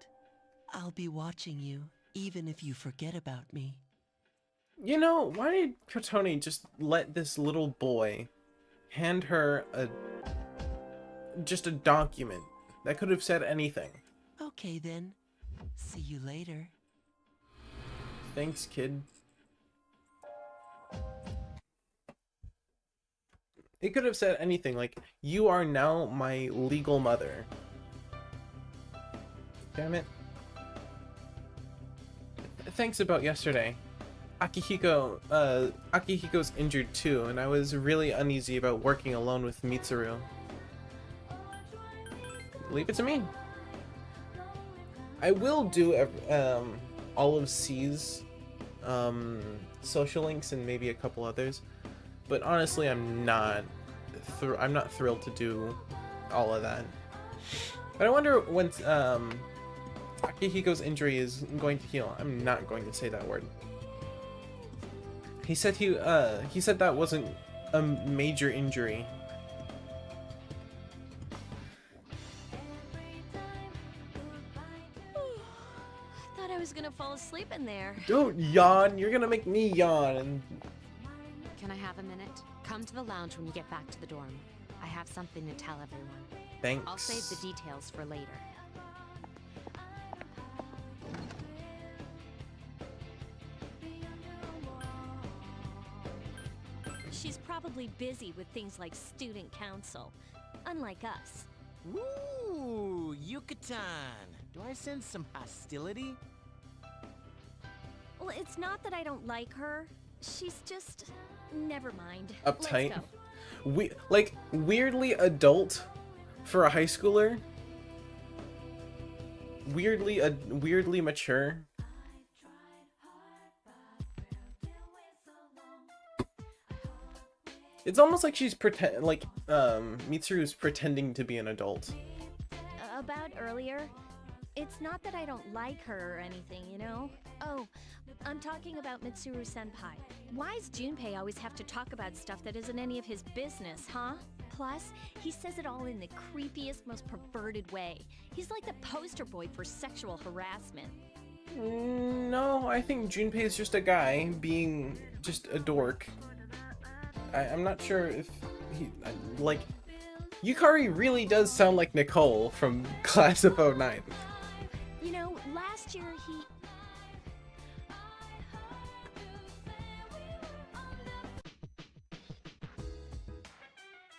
I'll be watching you, even if you forget about me. You know, why did Kotone just let this little boy hand her just a document that could have said anything? Okay then. See you later. Thanks, kid. It could have said anything like, "You are now my legal mother." Damn it. Thanks about yesterday. Akihiko's injured too, and I was really uneasy about working alone with Mitsuru. Leave it to me. I will do all of C's social links and maybe a couple others, but honestly, I'm not thrilled to do all of that. But I wonder when Akihiko's injury is going to heal. I'm not going to say that word. He said he said that wasn't a major injury. I thought I was gonna fall asleep in there. Don't yawn. You're gonna make me yawn. Can I have a minute? Come to the lounge when you get back to the dorm. I have something to tell everyone. Thanks. I'll save the details for later. She's probably busy with things like student council, unlike us. Ooh, Yucatan. Do I sense some hostility? Well, it's not that I don't like her. She's just... Never mind. Uptight. Let's go. Like weirdly adult for a high schooler. Weirdly mature. It's almost like she's Mitsuru's pretending to be an adult. About earlier, it's not that I don't like her or anything, you know? Oh, I'm talking about Mitsuru-senpai. Why's Junpei always have to talk about stuff that isn't any of his business, huh? Plus, he says it all in the creepiest, most perverted way. He's like the poster boy for sexual harassment. No, I think Junpei's just a guy being just a dork. I'm not sure if he... like... Yukari really does sound like Nicole from Class of 09. You know, last year he...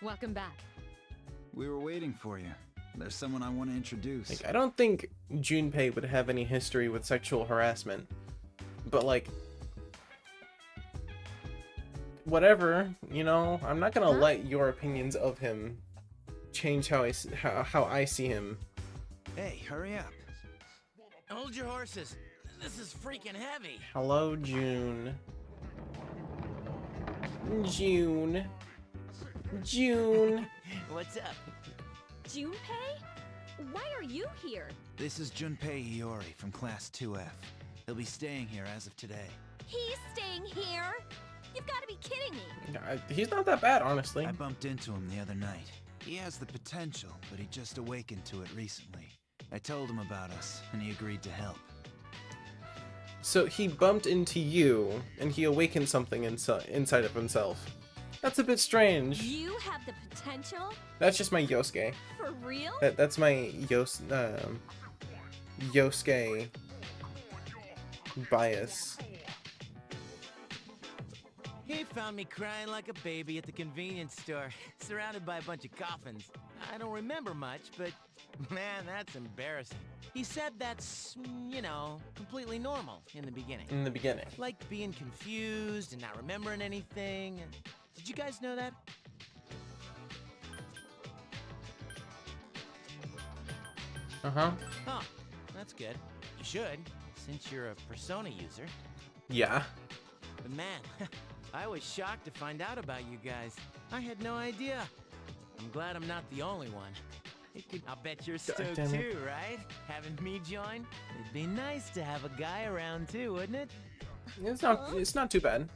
Welcome back. We were waiting for you. There's someone I want to introduce. Like, I don't think Junpei would have any history with sexual harassment. But, like, whatever, you know, I'm not gonna let your opinions of him change how I see him. Hey, hurry up. Hold your horses. This is freaking heavy. Hello, June. June. June. What's up? Junpei? Why are you here? This is Junpei Iori from Class 2F. He'll be staying here as of today. He's staying here? You've got to be kidding me. He's not that bad, honestly. I bumped into him the other night. He has the potential, but he just awakened to it recently. I told him about us, and he agreed to help. So he bumped into you, and he awakened something inside of himself. That's a bit strange. You have the potential? That's just my Yosuke. For real? That's my Yosuke bias. He found me crying like a baby at the convenience store, surrounded by a bunch of coffins. I don't remember much, but man, that's embarrassing. He said that's, you know, completely normal in the beginning. In the beginning. Like being confused and not remembering anything. Did you guys know that? Uh-huh. Oh, that's good. You should, since you're a Persona user. Yeah. But man, I was shocked to find out about you guys. I had no idea. I'm glad I'm not the only one. I'll bet you're stoked too, right? Having me join? It'd be nice to have a guy around too, wouldn't it? It's not too bad.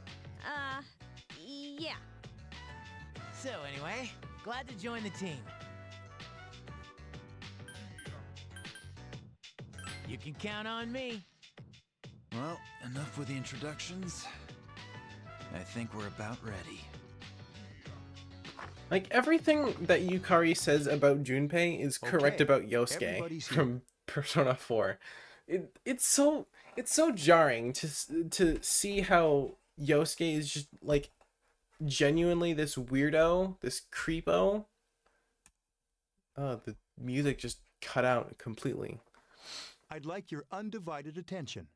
Yeah. So anyway, glad to join the team. You can count on me. Well, enough with the introductions. I think we're about ready. Like, everything that Yukari says about Junpei is correct about Yosuke from Persona 4. It's so jarring to see how Yosuke is just, like, genuinely this weirdo, this creepo. Oh, the music just cut out completely. I'd like your undivided attention.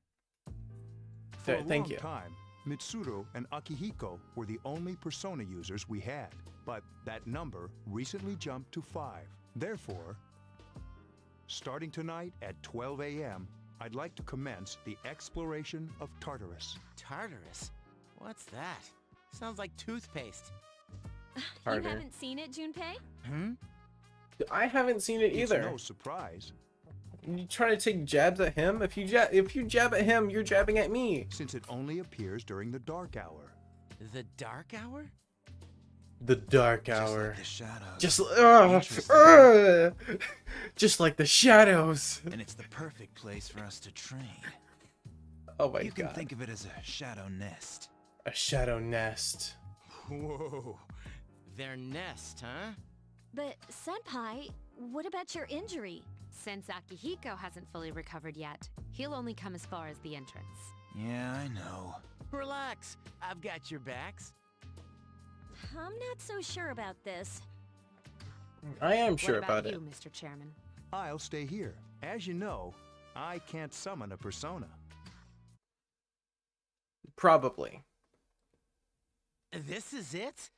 For a Thank long you. time, Mitsuru and Akihiko were the only Persona users we had, but that number recently jumped to 5. Therefore, starting tonight at 12 a.m., I'd like to commence the exploration of Tartarus. Tartarus? What's that? Sounds like toothpaste. You haven't seen it, Junpei? I haven't seen it either. It's no surprise. You trying to take jabs at him? If you jab at him, you're jabbing at me. Since it only appears during the dark hour. The dark hour? The dark hour. Just like the shadows. Just like the shadows. And it's the perfect place for us to train. Oh my god. You can think of it as a shadow nest. A shadow nest. Whoa. Their nest, huh? But, Senpai, what about your injury? Since Akihiko hasn't fully recovered yet, he'll only come as far as the entrance. Yeah, I know. Relax, I've got your backs. I'm not so sure about this. I am sure what about about you, it. Mr. Chairman? I'll stay here. As you know, I can't summon a persona. Probably. This is it?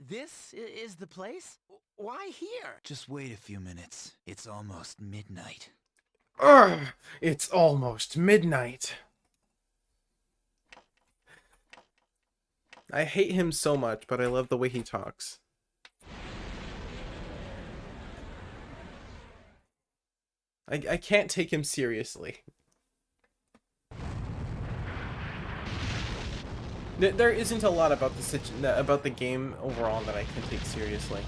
This is the place? Why here? Just wait a few minutes. It's almost midnight. Ugh! It's almost midnight. I hate him so much, but I love the way he talks. I can't take him seriously. There isn't a lot about the game overall that I can take seriously.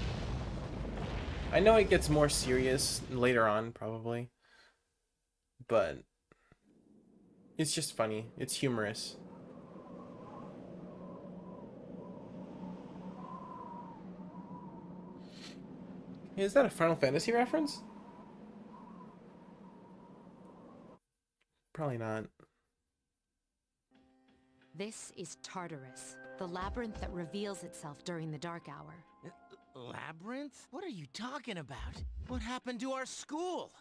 I know it gets more serious later on, probably. But it's just funny. It's humorous. Is that a Final Fantasy reference? Probably not. This is Tartarus, the labyrinth that reveals itself during the dark hour. Labyrinth? What are you talking about? What happened to our school?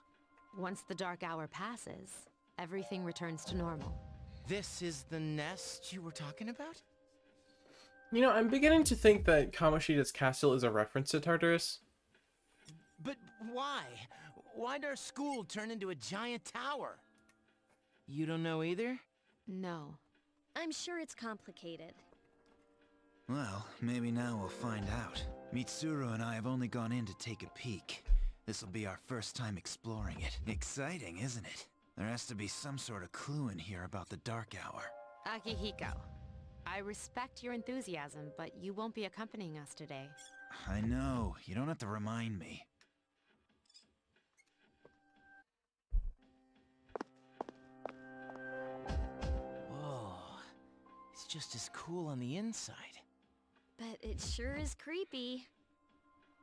Once the dark hour passes, everything returns to normal. This is the nest you were talking about? You know, I'm beginning to think that Kamoshida's castle is a reference to Tartarus. But why? Why'd our school turn into a giant tower? You don't know either? No. I'm sure it's complicated. Well, maybe now we'll find out. Mitsuru and I have only gone in to take a peek. This'll be our first time exploring it. Exciting, isn't it? There has to be some sort of clue in here about the Dark Hour. Akihiko, I respect your enthusiasm, but you won't be accompanying us today. I know, you don't have to remind me. Whoa. It's just as cool on the inside. But it sure is creepy.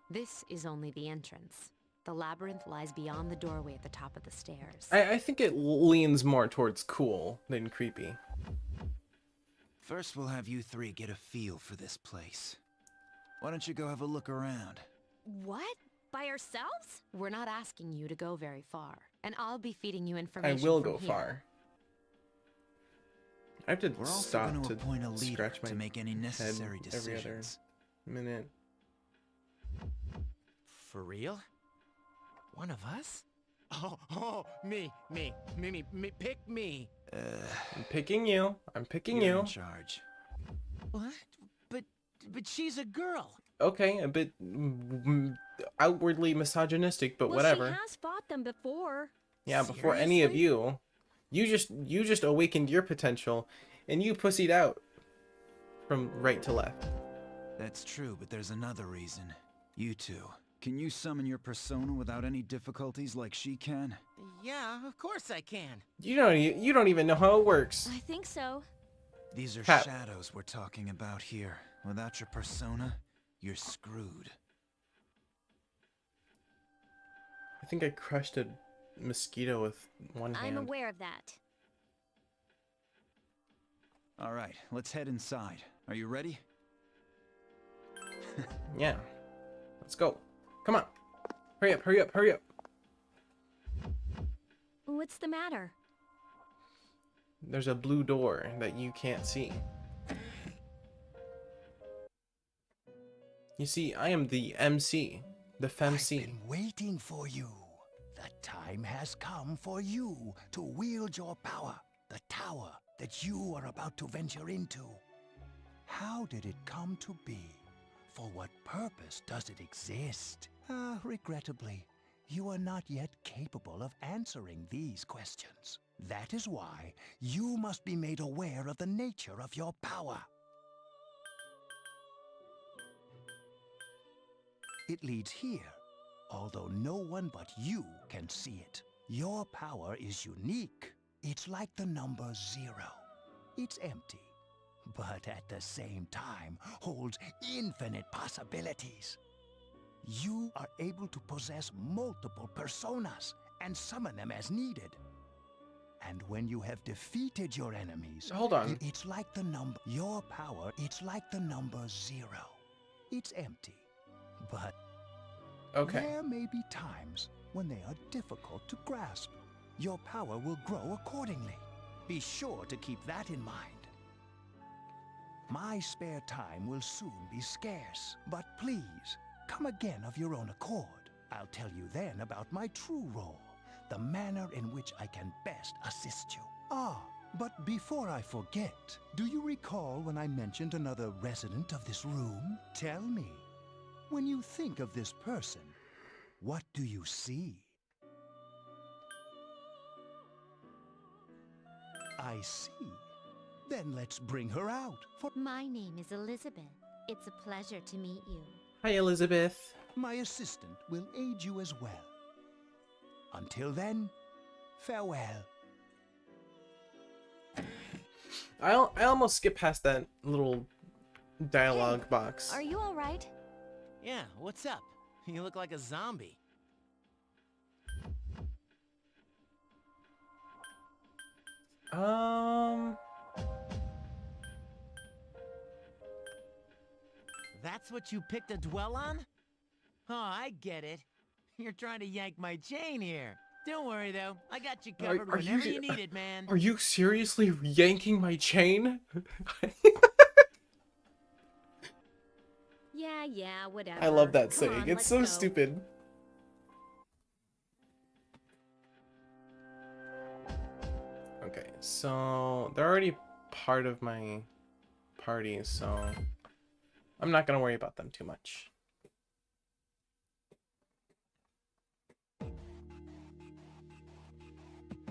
This is only the entrance. The labyrinth lies beyond the doorway at the top of the stairs. I think it leans more towards cool than creepy. First, we'll have you three get a feel for this place. Why don't you go have a look around? What? By ourselves? We're not asking you to go very far, and I'll be feeding you I information will from go here. far. I have to We're also stop going to to appoint a leader scratch my to make any necessary head every other decisions. minute. For real? One of us? Oh, me, pick me. I'm picking you. I'm picking You're you. in charge. What? But she's a girl. Okay, a bit outwardly misogynistic, but Well, whatever. she has fought them before. Yeah, before any of Seriously? you just awakened your potential, and you pussied out from right to left. That's true, but there's another reason. You two. Can you summon your persona without any difficulties like she can? Yeah, of course I can. You don't even know how it works. I think so. These are Pat. shadows we're talking about here. Without your persona, you're screwed. I think I crushed a mosquito with one hand. I'm aware of that. All right, let's head inside. Are you ready? Yeah. Let's go. Come on. Hurry up, hurry up, hurry up. What's the matter? There's a blue door that you can't see. You see, I am the MC, the I've femc. been waiting for you. The time has come for you to wield your power, the tower that you are about to venture into. How did it come to be? For what purpose does it exist? Regrettably, you are not yet capable of answering these questions. That is why you must be made aware of the nature of your power. It leads here, although no one but you can see it. Your power is unique. It's like the number 0. It's empty, but at the same time holds infinite possibilities. You are able to possess multiple personas and summon them as needed. And when you have defeated your enemies, Hold on. it's like the number, your power, it's like the number 0. It's empty, but Okay. there may be times when they are difficult to grasp. Your power will grow accordingly. Be sure to keep that in mind. My spare time will soon be scarce, but please, come again of your own accord. I'll tell you then about my true role, the manner in which I can best assist you. But before I forget, do you recall when I mentioned another resident of this room? Tell me, when you think of this person, what do you see? I see. Then let's bring her out. For My name is Elizabeth. It's a pleasure to meet you. Hi, Elizabeth. my assistant will aid you as well. Until then, farewell. I almost skipped past that little dialogue box. Are you all right? Yeah, what's up? You look like a zombie. That's what you picked to dwell on? Oh, I get it. You're trying to yank my chain here. Don't worry, though. I got you Are- covered are whenever you- you need it, man. Are you seriously yanking my chain? Yeah, whatever. I love that Come saying. on, It's let's so go. stupid. Okay, so they're already part of my party, so I'm not gonna worry about them too much.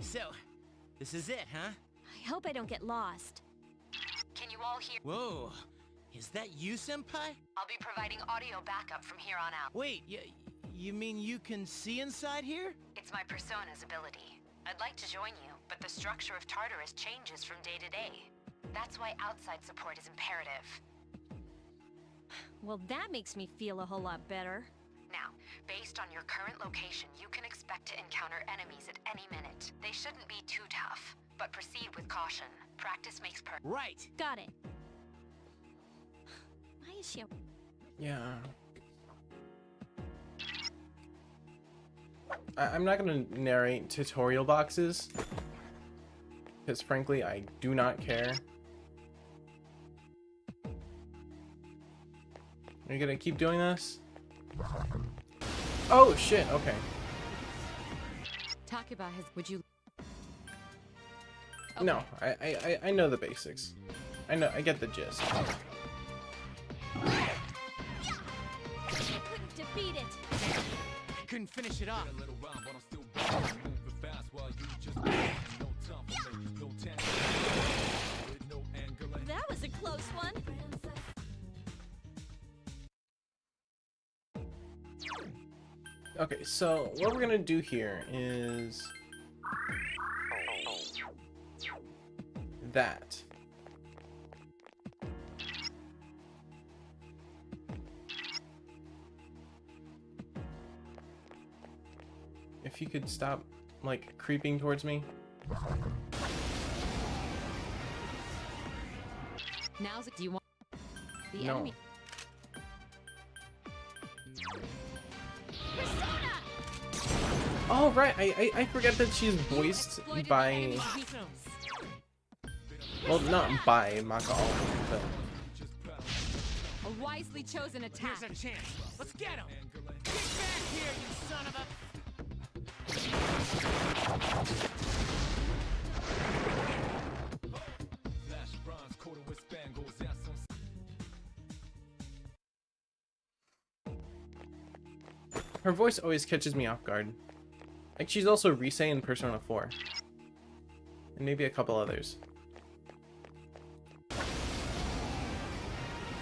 So, this is it, huh? I hope I don't get lost. Can you all hear? Whoa. Is that you, Senpai? I'll be providing audio backup from here on out. Wait, you mean you can see inside here? It's my persona's ability. I'd like to join you, but the structure of Tartarus changes from day to day. That's why outside support is imperative. Well, that makes me feel a whole lot better. Now, based on your current location, you can expect to encounter enemies at any minute. They shouldn't be too tough, but proceed with caution. Practice makes perfect. Right. Got it. Why is she... Yeah. I'm not gonna narrate tutorial boxes, because frankly, I do not care. Are you gonna keep doing this? Oh shit, okay. Takeba has. Would you? No, I know the basics. I get the gist. Couldn't defeat it. Couldn't finish it off. That was a close one. Okay, so what we're gonna do here is that. If you could stop, like, creeping towards me. Now's. Do you want the No. enemy? Oh right, I forget that she's voiced by, well, not by Makao, but A wisely chosen attack. Here's a chance. Let's get him. Get back here, you son of a. her voice always catches me off guard. Like, she's also Rise in Persona 4. And maybe a couple others.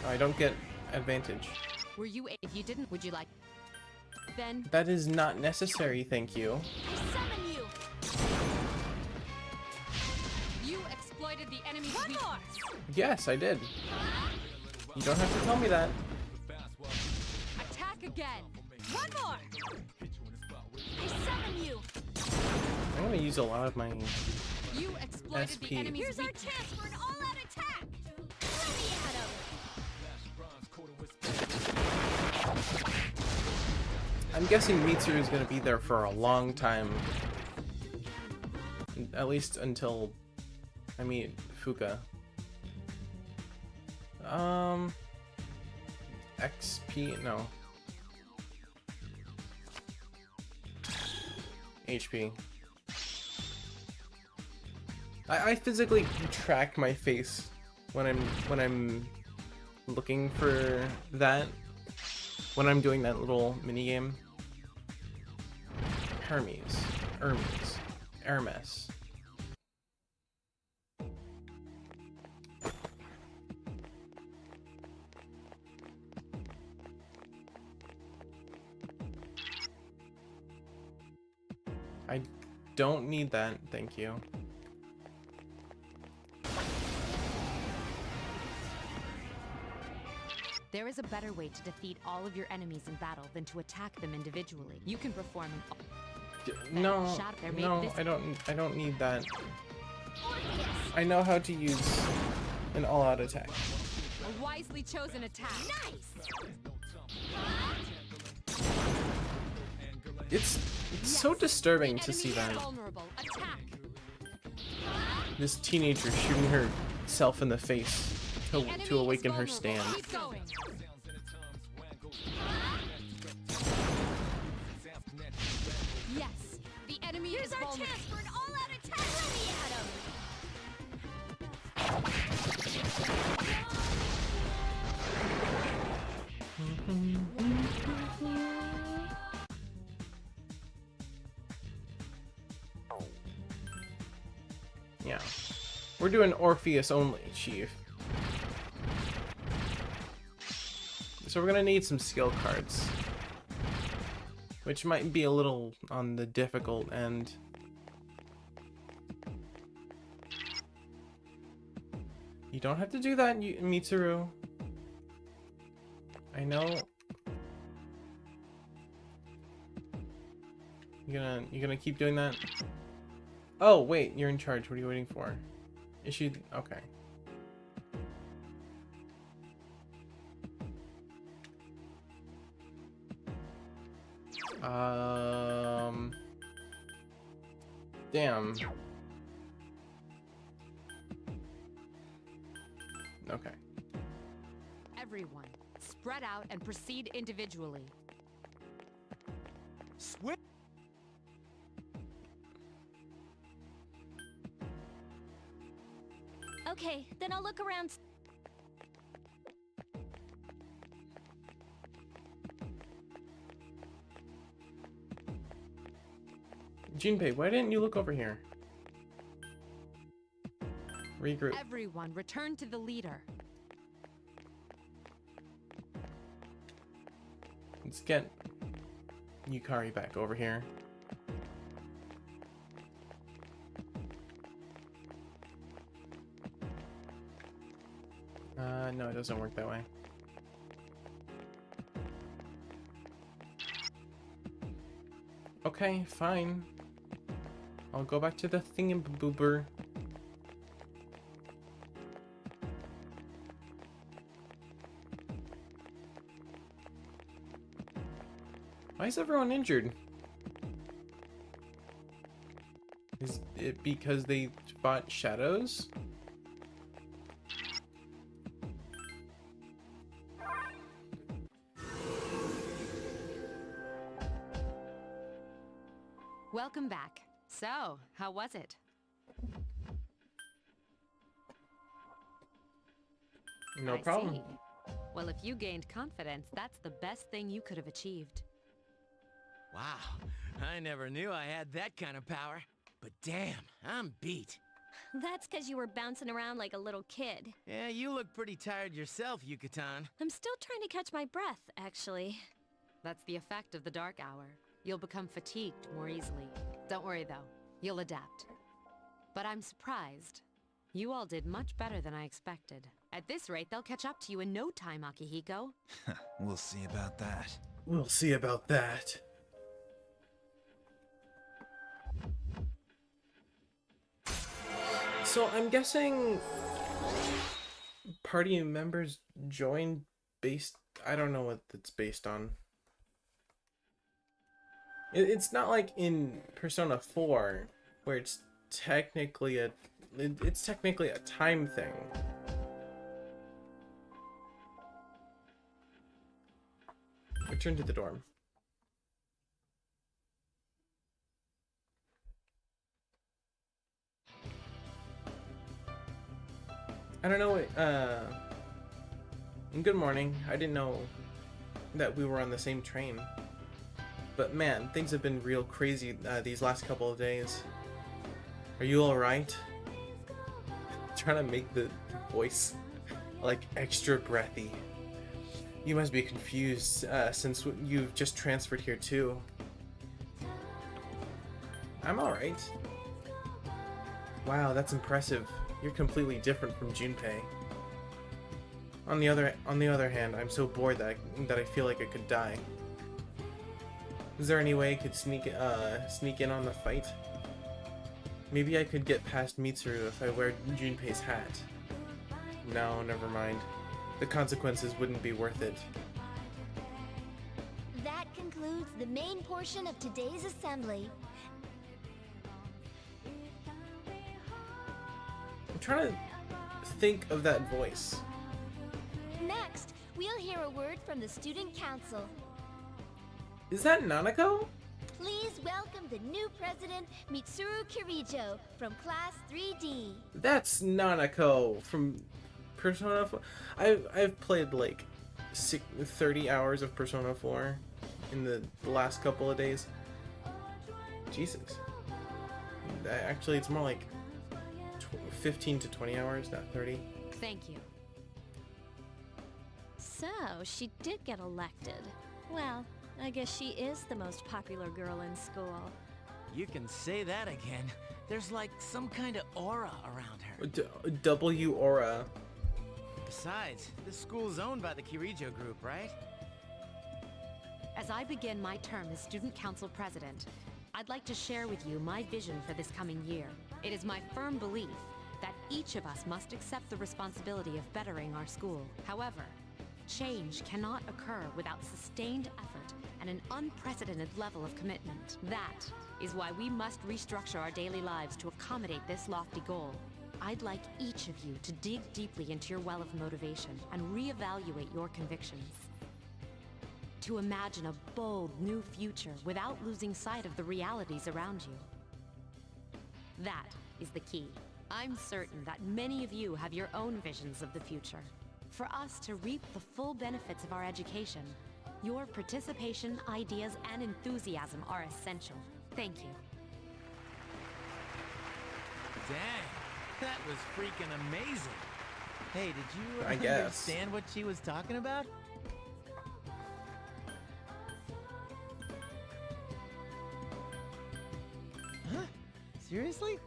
I don't get advantage. Were you? If you didn't, would you like? Then. That is not necessary, thank you. Summon you. You exploited the enemy's One weakness. more. Yes, I did. You don't have to tell me that. Attack again. One more. I summon you. I'm gonna use a lot of my... You exploited SP. the enemy's Here's our weakness. chance for an all-out attack. Ready at him. I'm guessing Mitsuru is gonna be there for a long time. At least until I meet Fuka. XP? No. HP. I physically track my face when I'm looking for that. When I'm doing that little mini game. Hermes. I don't need that, thank you. There is a better way to defeat all of your enemies in battle than to attack them individually. You can perform an. No, Shot there, maybe no, this- I don't need that. I know how to use an all-out attack. A wisely chosen attack. Nice. It's so disturbing to see that. This teenager shooting herself in the face to awaken her stand. Yes, the enemy is vulnerable. Here's our chance for an all-out attack. Yeah. We're doing Orpheus only, Chief. So we're gonna need some skill cards. Which might be a little on the difficult end. You don't have to do that, Mitsuru. I know. You gonna keep doing that? Oh wait, you're in charge. What are you waiting for? Is she okay? Damn. Okay. Everyone, spread out and proceed individually. Swift. Okay, then I'll look around. Junpei, why didn't you look over here? Regroup. Everyone, return to the leader. Let's get Yukari back over here. No, it doesn't work that way. Okay, fine. I'll go back to the thingamaboober. Why is everyone injured? Is it because they fought shadows? Welcome back. So, how was it? No I problem. see. Well, if you gained confidence, that's the best thing you could have achieved. Wow, I never knew I had that kind of power. But damn, I'm beat. That's because you were bouncing around like a little kid. Yeah, you look pretty tired yourself, Yucatan. I'm still trying to catch my breath, actually. That's the effect of the dark hour. You'll become fatigued more easily. Don't worry though, you'll adapt. But I'm surprised. You all did much better than I expected. At this rate, they'll catch up to you in no time, Akihiko. We'll see about that. We'll see about that. So I'm guessing party members join based... I don't know what it's based on. It's not like in Persona 4 where it's technically a time thing. Return to the dorm. I don't know, good morning. I didn't know that we were on the same train. But man, things have been real crazy these last couple of days. Are you alright? Trying to make the voice like extra breathy. You must be confused since you've just transferred here too. I'm alright. Wow, that's impressive. You're completely different from Junpei. On the other hand, I'm so bored that I feel like I could die. Is there any way I could sneak in on the fight? Maybe I could get past Mitsuru if I wear Junpei's hat. No, never mind. The consequences wouldn't be worth it. That concludes to the main portion of today's assembly. I'm trying to think of that voice. Next, we'll hear a word from the student council. Is that Nanako? Please welcome the new president, Mitsuru Kirijo, from Class 3D. That's Nanako from Persona 4. I've played like 30 hours of Persona 4 in the last couple of days. Jesus. Actually, it's more like 15 to 20 hours, not 30. Thank you. So, she did get elected. Well, I guess she is the most popular girl in school. You can say that again. There's like some kind of aura around her. W aura. Besides, this school's owned by the Kirijo group, right? As I begin my term as Student Council President, I'd like to share with you my vision for this coming year. It is my firm belief that each of us must accept the responsibility of bettering our school. However, change cannot occur without sustained effort and an unprecedented level of commitment. That is why we must restructure our daily lives to accommodate this lofty goal. I'd like each of you to dig deeply into your well of motivation and reevaluate your convictions. To imagine a bold new future without losing sight of the realities around you. That is the key. I'm certain that many of you have your own visions of the future. For us to reap the full benefits of our education, your participation, ideas, and enthusiasm are essential. Thank you. Dang, that was freaking amazing. Hey, did you I guess. understand what she was talking about? Huh? Seriously?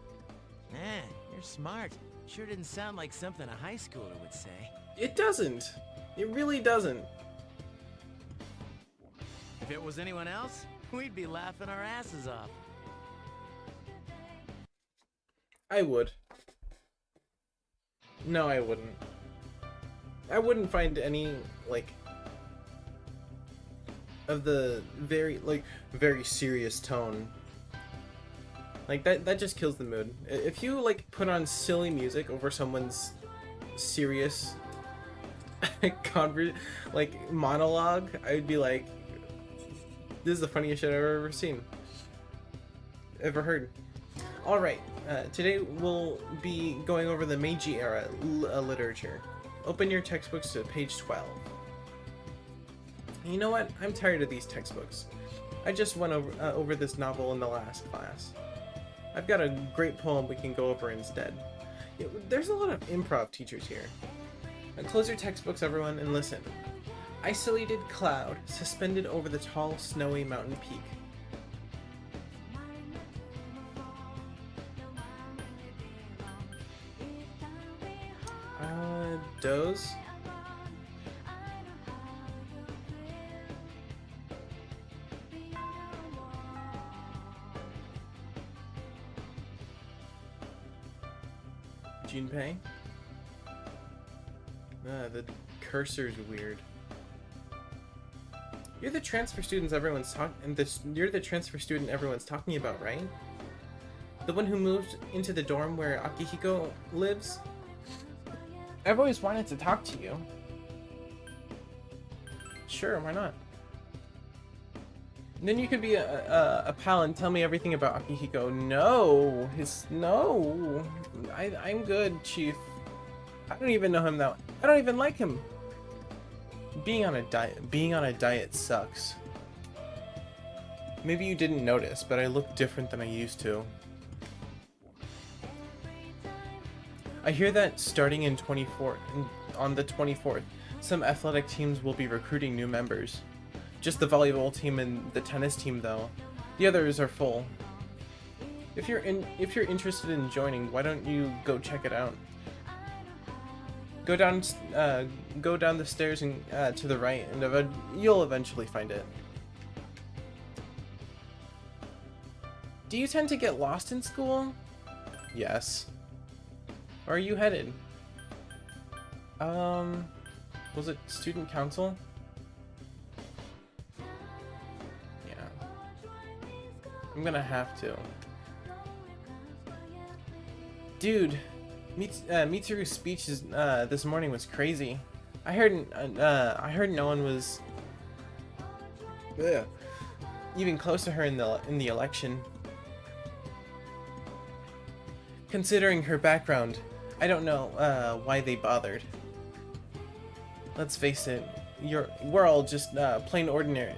Man, you're smart. Sure didn't sound like something a high schooler would say. It doesn't. It really doesn't. If it was anyone else, we'd be laughing our asses off. I would. No, I wouldn't. I wouldn't find any, like, of the very serious tone. Like, that just kills the mood. If you, like, put on silly music over someone's serious monologue, I'd be like, this is the funniest shit I've ever seen. Ever heard. Alright, today we'll be going over the Meiji era literature. Open your textbooks to page 12. You know what? I'm tired of these textbooks. I just went over this novel in the last class. I've got a great poem we can go over instead. There's a lot of improv teachers here. Now close your textbooks, everyone, and listen. Isolated cloud suspended over the tall, snowy mountain peak. Doze? Junpei? The cursor's weird. You're the transfer students everyone's you're the transfer student everyone's talking about, right? The one who moved into the dorm where Akihiko lives? I've always wanted to talk to you. Sure, why not? Then you could be a pal and tell me everything about Akihiko. No! No! I'm good, Chief. I don't even know him that. I don't even like him. Being on a diet sucks. Maybe you didn't notice, but I look different than I used to. I hear that starting on the 24th, some athletic teams will be recruiting new members. Just the volleyball team and the tennis team, though. The others are full. If you're interested in joining, why don't you go check it out? Go down the stairs and to the right, and you'll eventually find it. Do you tend to get lost in school? Yes. Where are you headed? Was it student council? Yeah. I'm gonna have to. Dude, Mitsuru's speech this morning was crazy. I heard no one was even close to her in the election. Considering her background, I don't know why they bothered. Let's face it, we're all just plain ordinary.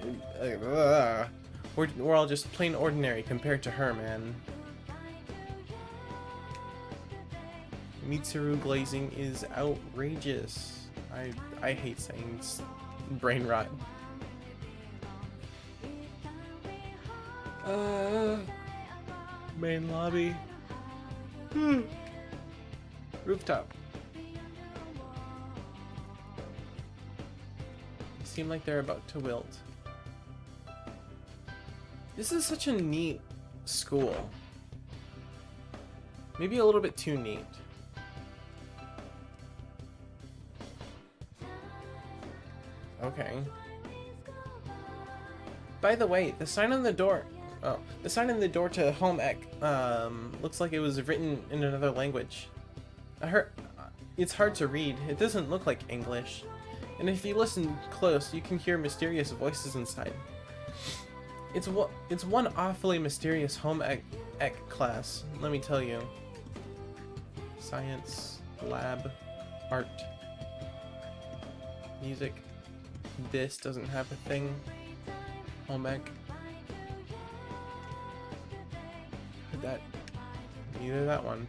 We're all just plain ordinary compared to her, man. Mitsuru glazing is outrageous. I hate saying brain rot. Main lobby. Rooftop. They seem like they're about to wilt. This is such a neat school. Maybe a little bit too neat. Okay. By the way, the sign on the door... Oh, the sign on the door to home ec, looks like it was written in another language. It's hard to read. It doesn't look like English. And if you listen close, you can hear mysterious voices inside. It's one awfully mysterious home ec class, let me tell you. Science, lab, art, music. This doesn't have a thing. Home ec. Neither that one.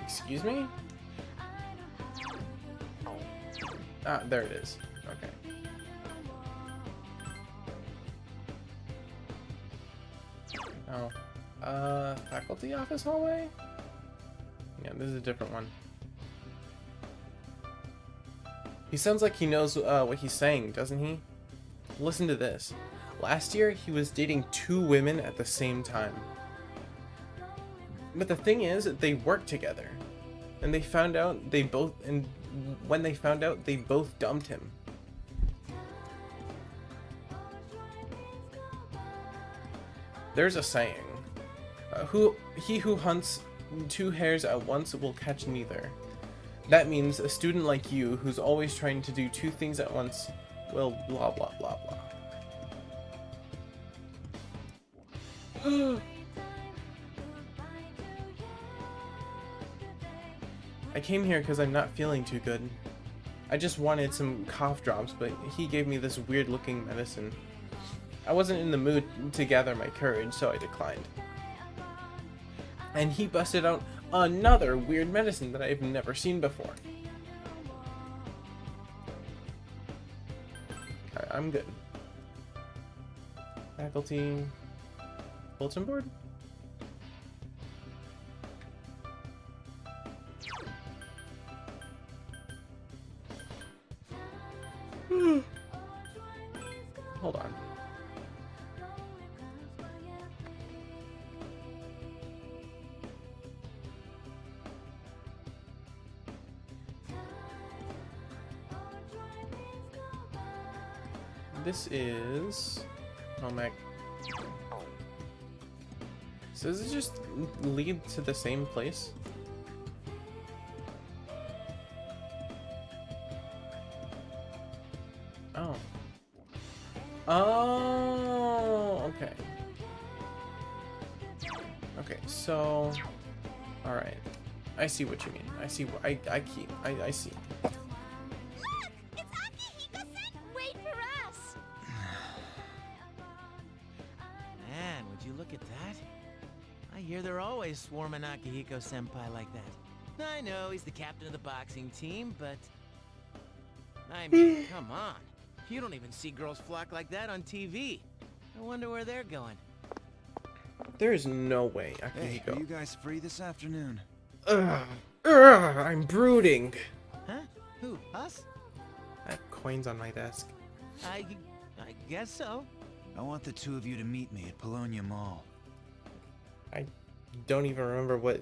Excuse me? Ah, there it is. Okay. Oh. Faculty office hallway? Yeah, this is a different one. He sounds like he knows what he's saying, doesn't he? Listen to this. Last year, he was dating 2 women at the same time. But the thing is, they worked together. And they found out when they found out, they both dumped him. There's a saying. He who hunts 2 hares at once will catch neither. That means a student like you, who's always trying to do 2 things at once, will blah blah blah blah. I came here because I'm not feeling too good. I just wanted some cough drops, but he gave me this weird looking medicine. I wasn't in the mood to gather my courage, so I declined. And he busted out another weird medicine that I've never seen before. I'm good. Faculty bulletin board? Hold on. This is... Oh my... So does it just lead to the same place? Oh. Oh, okay. Okay, so... Alright. I see what you mean. I see what... I see. They're always swarming Akihiko-senpai like that. I know he's the captain of the boxing team, but... I mean, come on. You don't even see girls flock like that on TV. I wonder where they're going. There is no way Akihiko... Hey, are you guys free this afternoon? I'm brooding. Huh? Who? Us? I have coins on my desk. I guess so. I want the 2 of you to meet me at Polonia Mall. I don't even remember what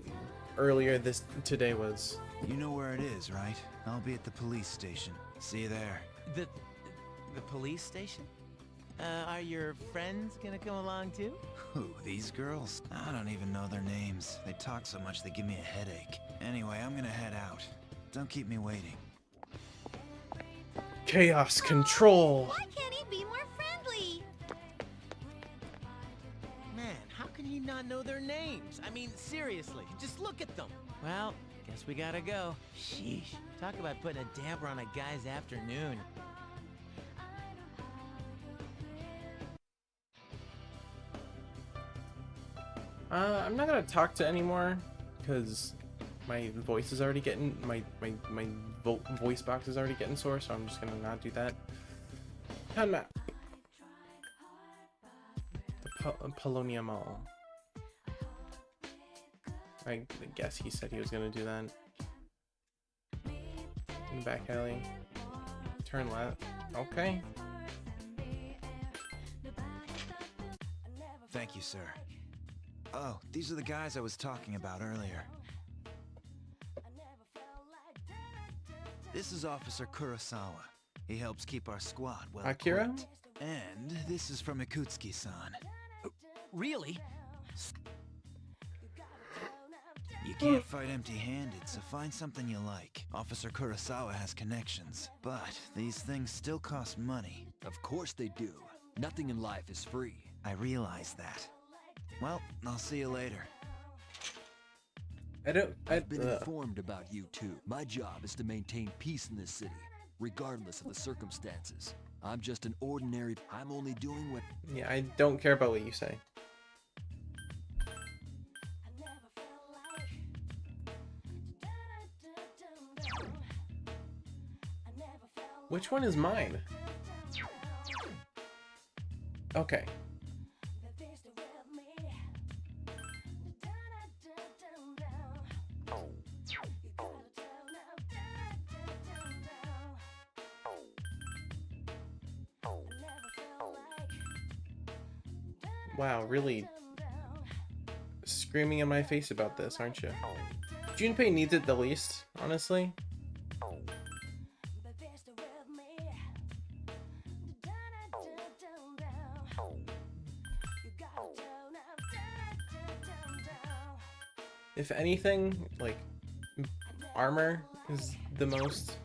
earlier today was. You know where it is, right? I'll be at the police station. See you there. The police station? Are your friends gonna come along too? Who, these girls? I don't even know their names. They talk so much they give me a headache. Anyway, I'm gonna head out. Don't keep me waiting. Chaos control! Why can't he be more friendly? Man, how can he not know their names? I mean, seriously, just look at them. Well, guess we gotta go. Sheesh. Talk about putting a damper on a guy's afternoon. I'm not gonna talk to anymore, because my voice is already getting, my voice box is already getting sore, so I'm just gonna not do that. Time out. The Polonia Mall. I guess he said he was gonna do that. In the back alley. Turn left. Okay. Thank you, sir. Oh, these are the guys I was talking about earlier. This is Officer Kurosawa. He helps keep our squad well Akira? equipped. And this is from Ikutsuki-san. Really? You can't fight empty-handed, so find something you like. Officer Kurosawa has connections, but these things still cost money. Of course they do. Nothing in life is free. I realize that. Well, I'll see you later. I've been informed about you two. My job is to maintain peace in this city, regardless of the circumstances. I'm just an ordinary... I'm only doing what... Yeah, I don't care about what you say. Which one is mine? Okay. Wow, really screaming in my face about this, aren't you? Junpei needs it the least, honestly. If anything, like, armor is the most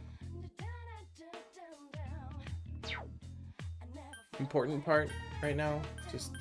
important part right now. Just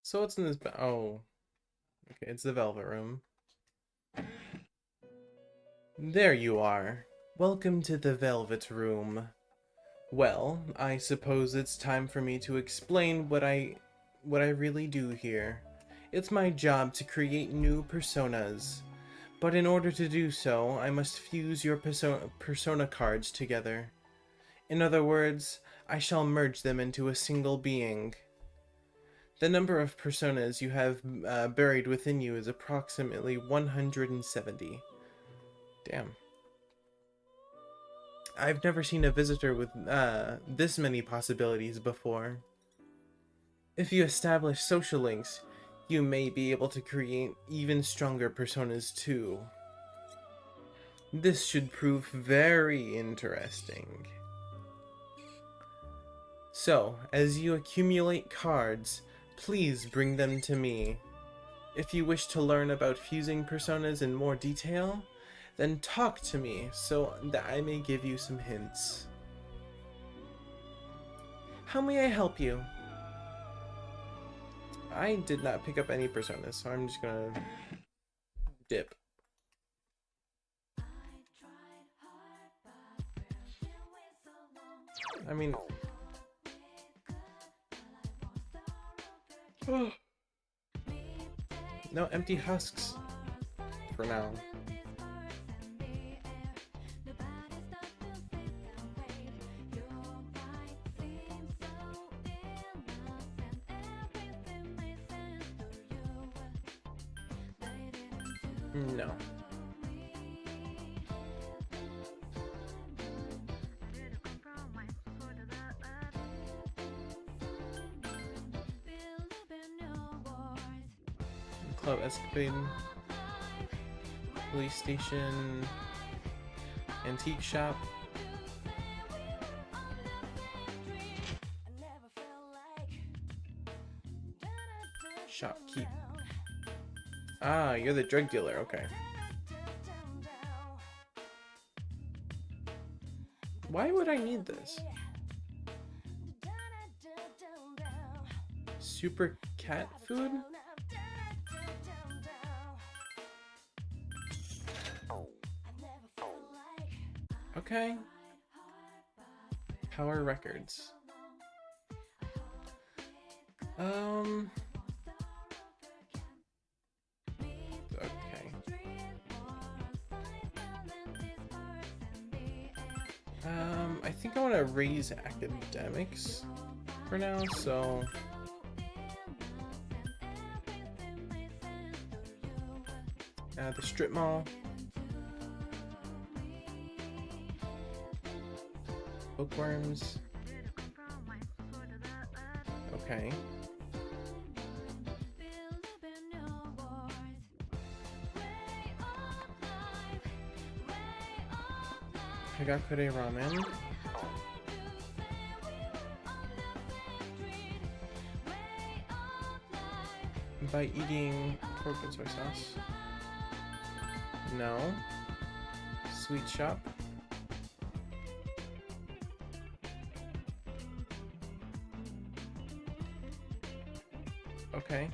so what's in this oh, okay, it's the Velvet Room. There you are. Welcome to the Velvet Room. Well, I suppose it's time for me to explain what I really do here. It's my job to create new personas. But in order to do so, I must fuse your persona cards together. In other words, I shall merge them into a single being. The number of personas you have buried within you is approximately 170. Damn. I've never seen a visitor with this many possibilities before. If you establish social links, you may be able to create even stronger personas too. This should prove very interesting. So, as you accumulate cards, please bring them to me. If you wish to learn about fusing personas in more detail, then talk to me so that I may give you some hints. How may I help you? I did not pick up any personas, so I'm just gonna dip. I mean... No empty husks. For now. No. Club escapade. Police station. Antique shop. Shopkeep. Ah, you're the drug dealer, okay. Why would I need this? Super cat food? Okay. Power records. Okay. I think I want to raise academics for now, so... the strip mall. Bookworms. Okay. Hagakure ramen. By eating pork and soy sauce. No. Sweet shop. Okay.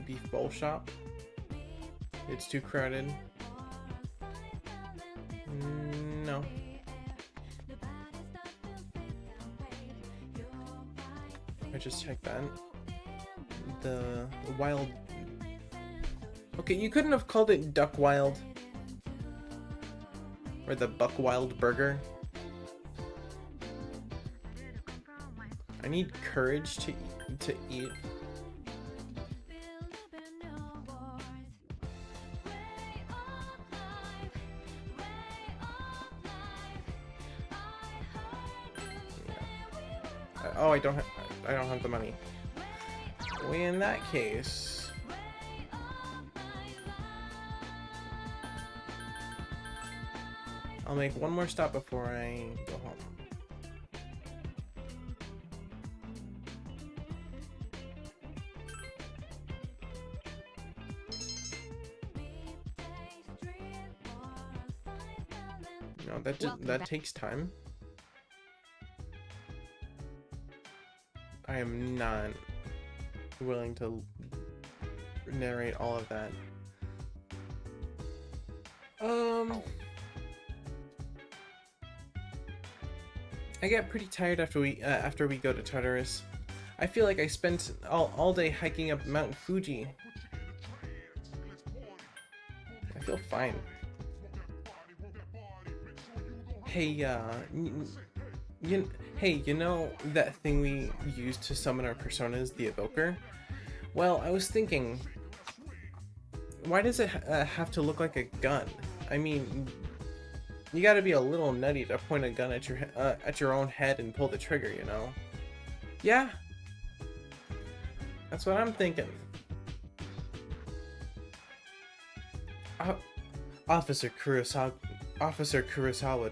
Beef bowl shop. It's too crowded. No. I just checked that. The wild... Okay, you couldn't have called it Duck Wild. Or the Buck Wild Burger. I need courage to eat. Oh, I don't have the money. Well, in that case, I'll make one more stop before I go home. No, that takes time. I am not willing to narrate all of that. I get pretty tired after we go to Tartarus. I feel like I spent all day hiking up Mount Fuji. I feel fine. Hey, you know that thing we used to summon our personas, the Evoker? Well, I was thinking, why does it have to look like a gun? I mean, you gotta be a little nutty to point a gun at your own head and pull the trigger, you know? Yeah, that's what I'm thinking. Officer Kurosawa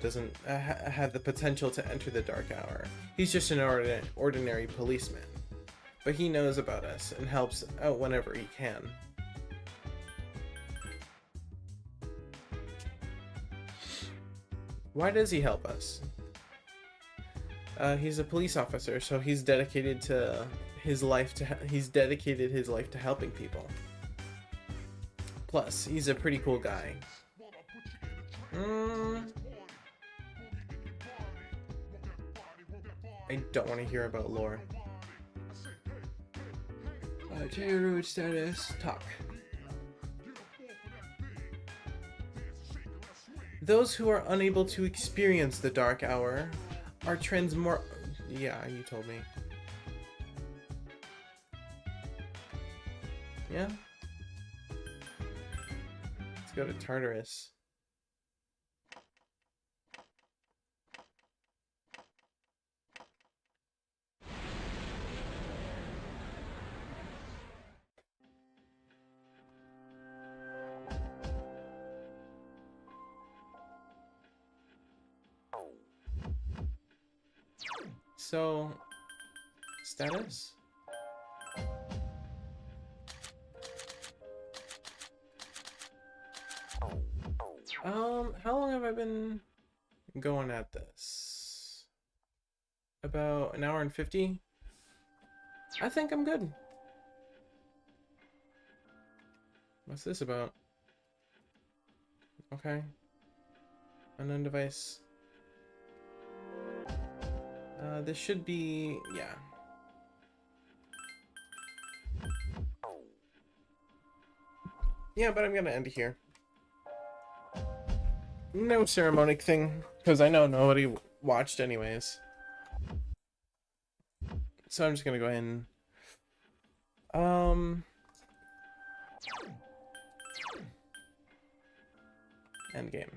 doesn't have the potential to enter the Dark Hour. He's just an ordinary policeman. But he knows about us and helps out whenever he can. Why does he help us? He's a police officer, so he's dedicated his life to helping people. Plus, he's a pretty cool guy. I don't want to hear about lore. Tailroad status, talk. Those who are unable to experience the Dark Hour are Yeah, you told me. Yeah? Let's go to Tartarus. So, status? How long have I been going at this? About an hour and 50? I think I'm good. What's this about? Okay. Unknown device. This should be, yeah. Yeah, but I'm gonna end it here. No ceremonic thing, because I know nobody watched anyways. So I'm just gonna go ahead and end game.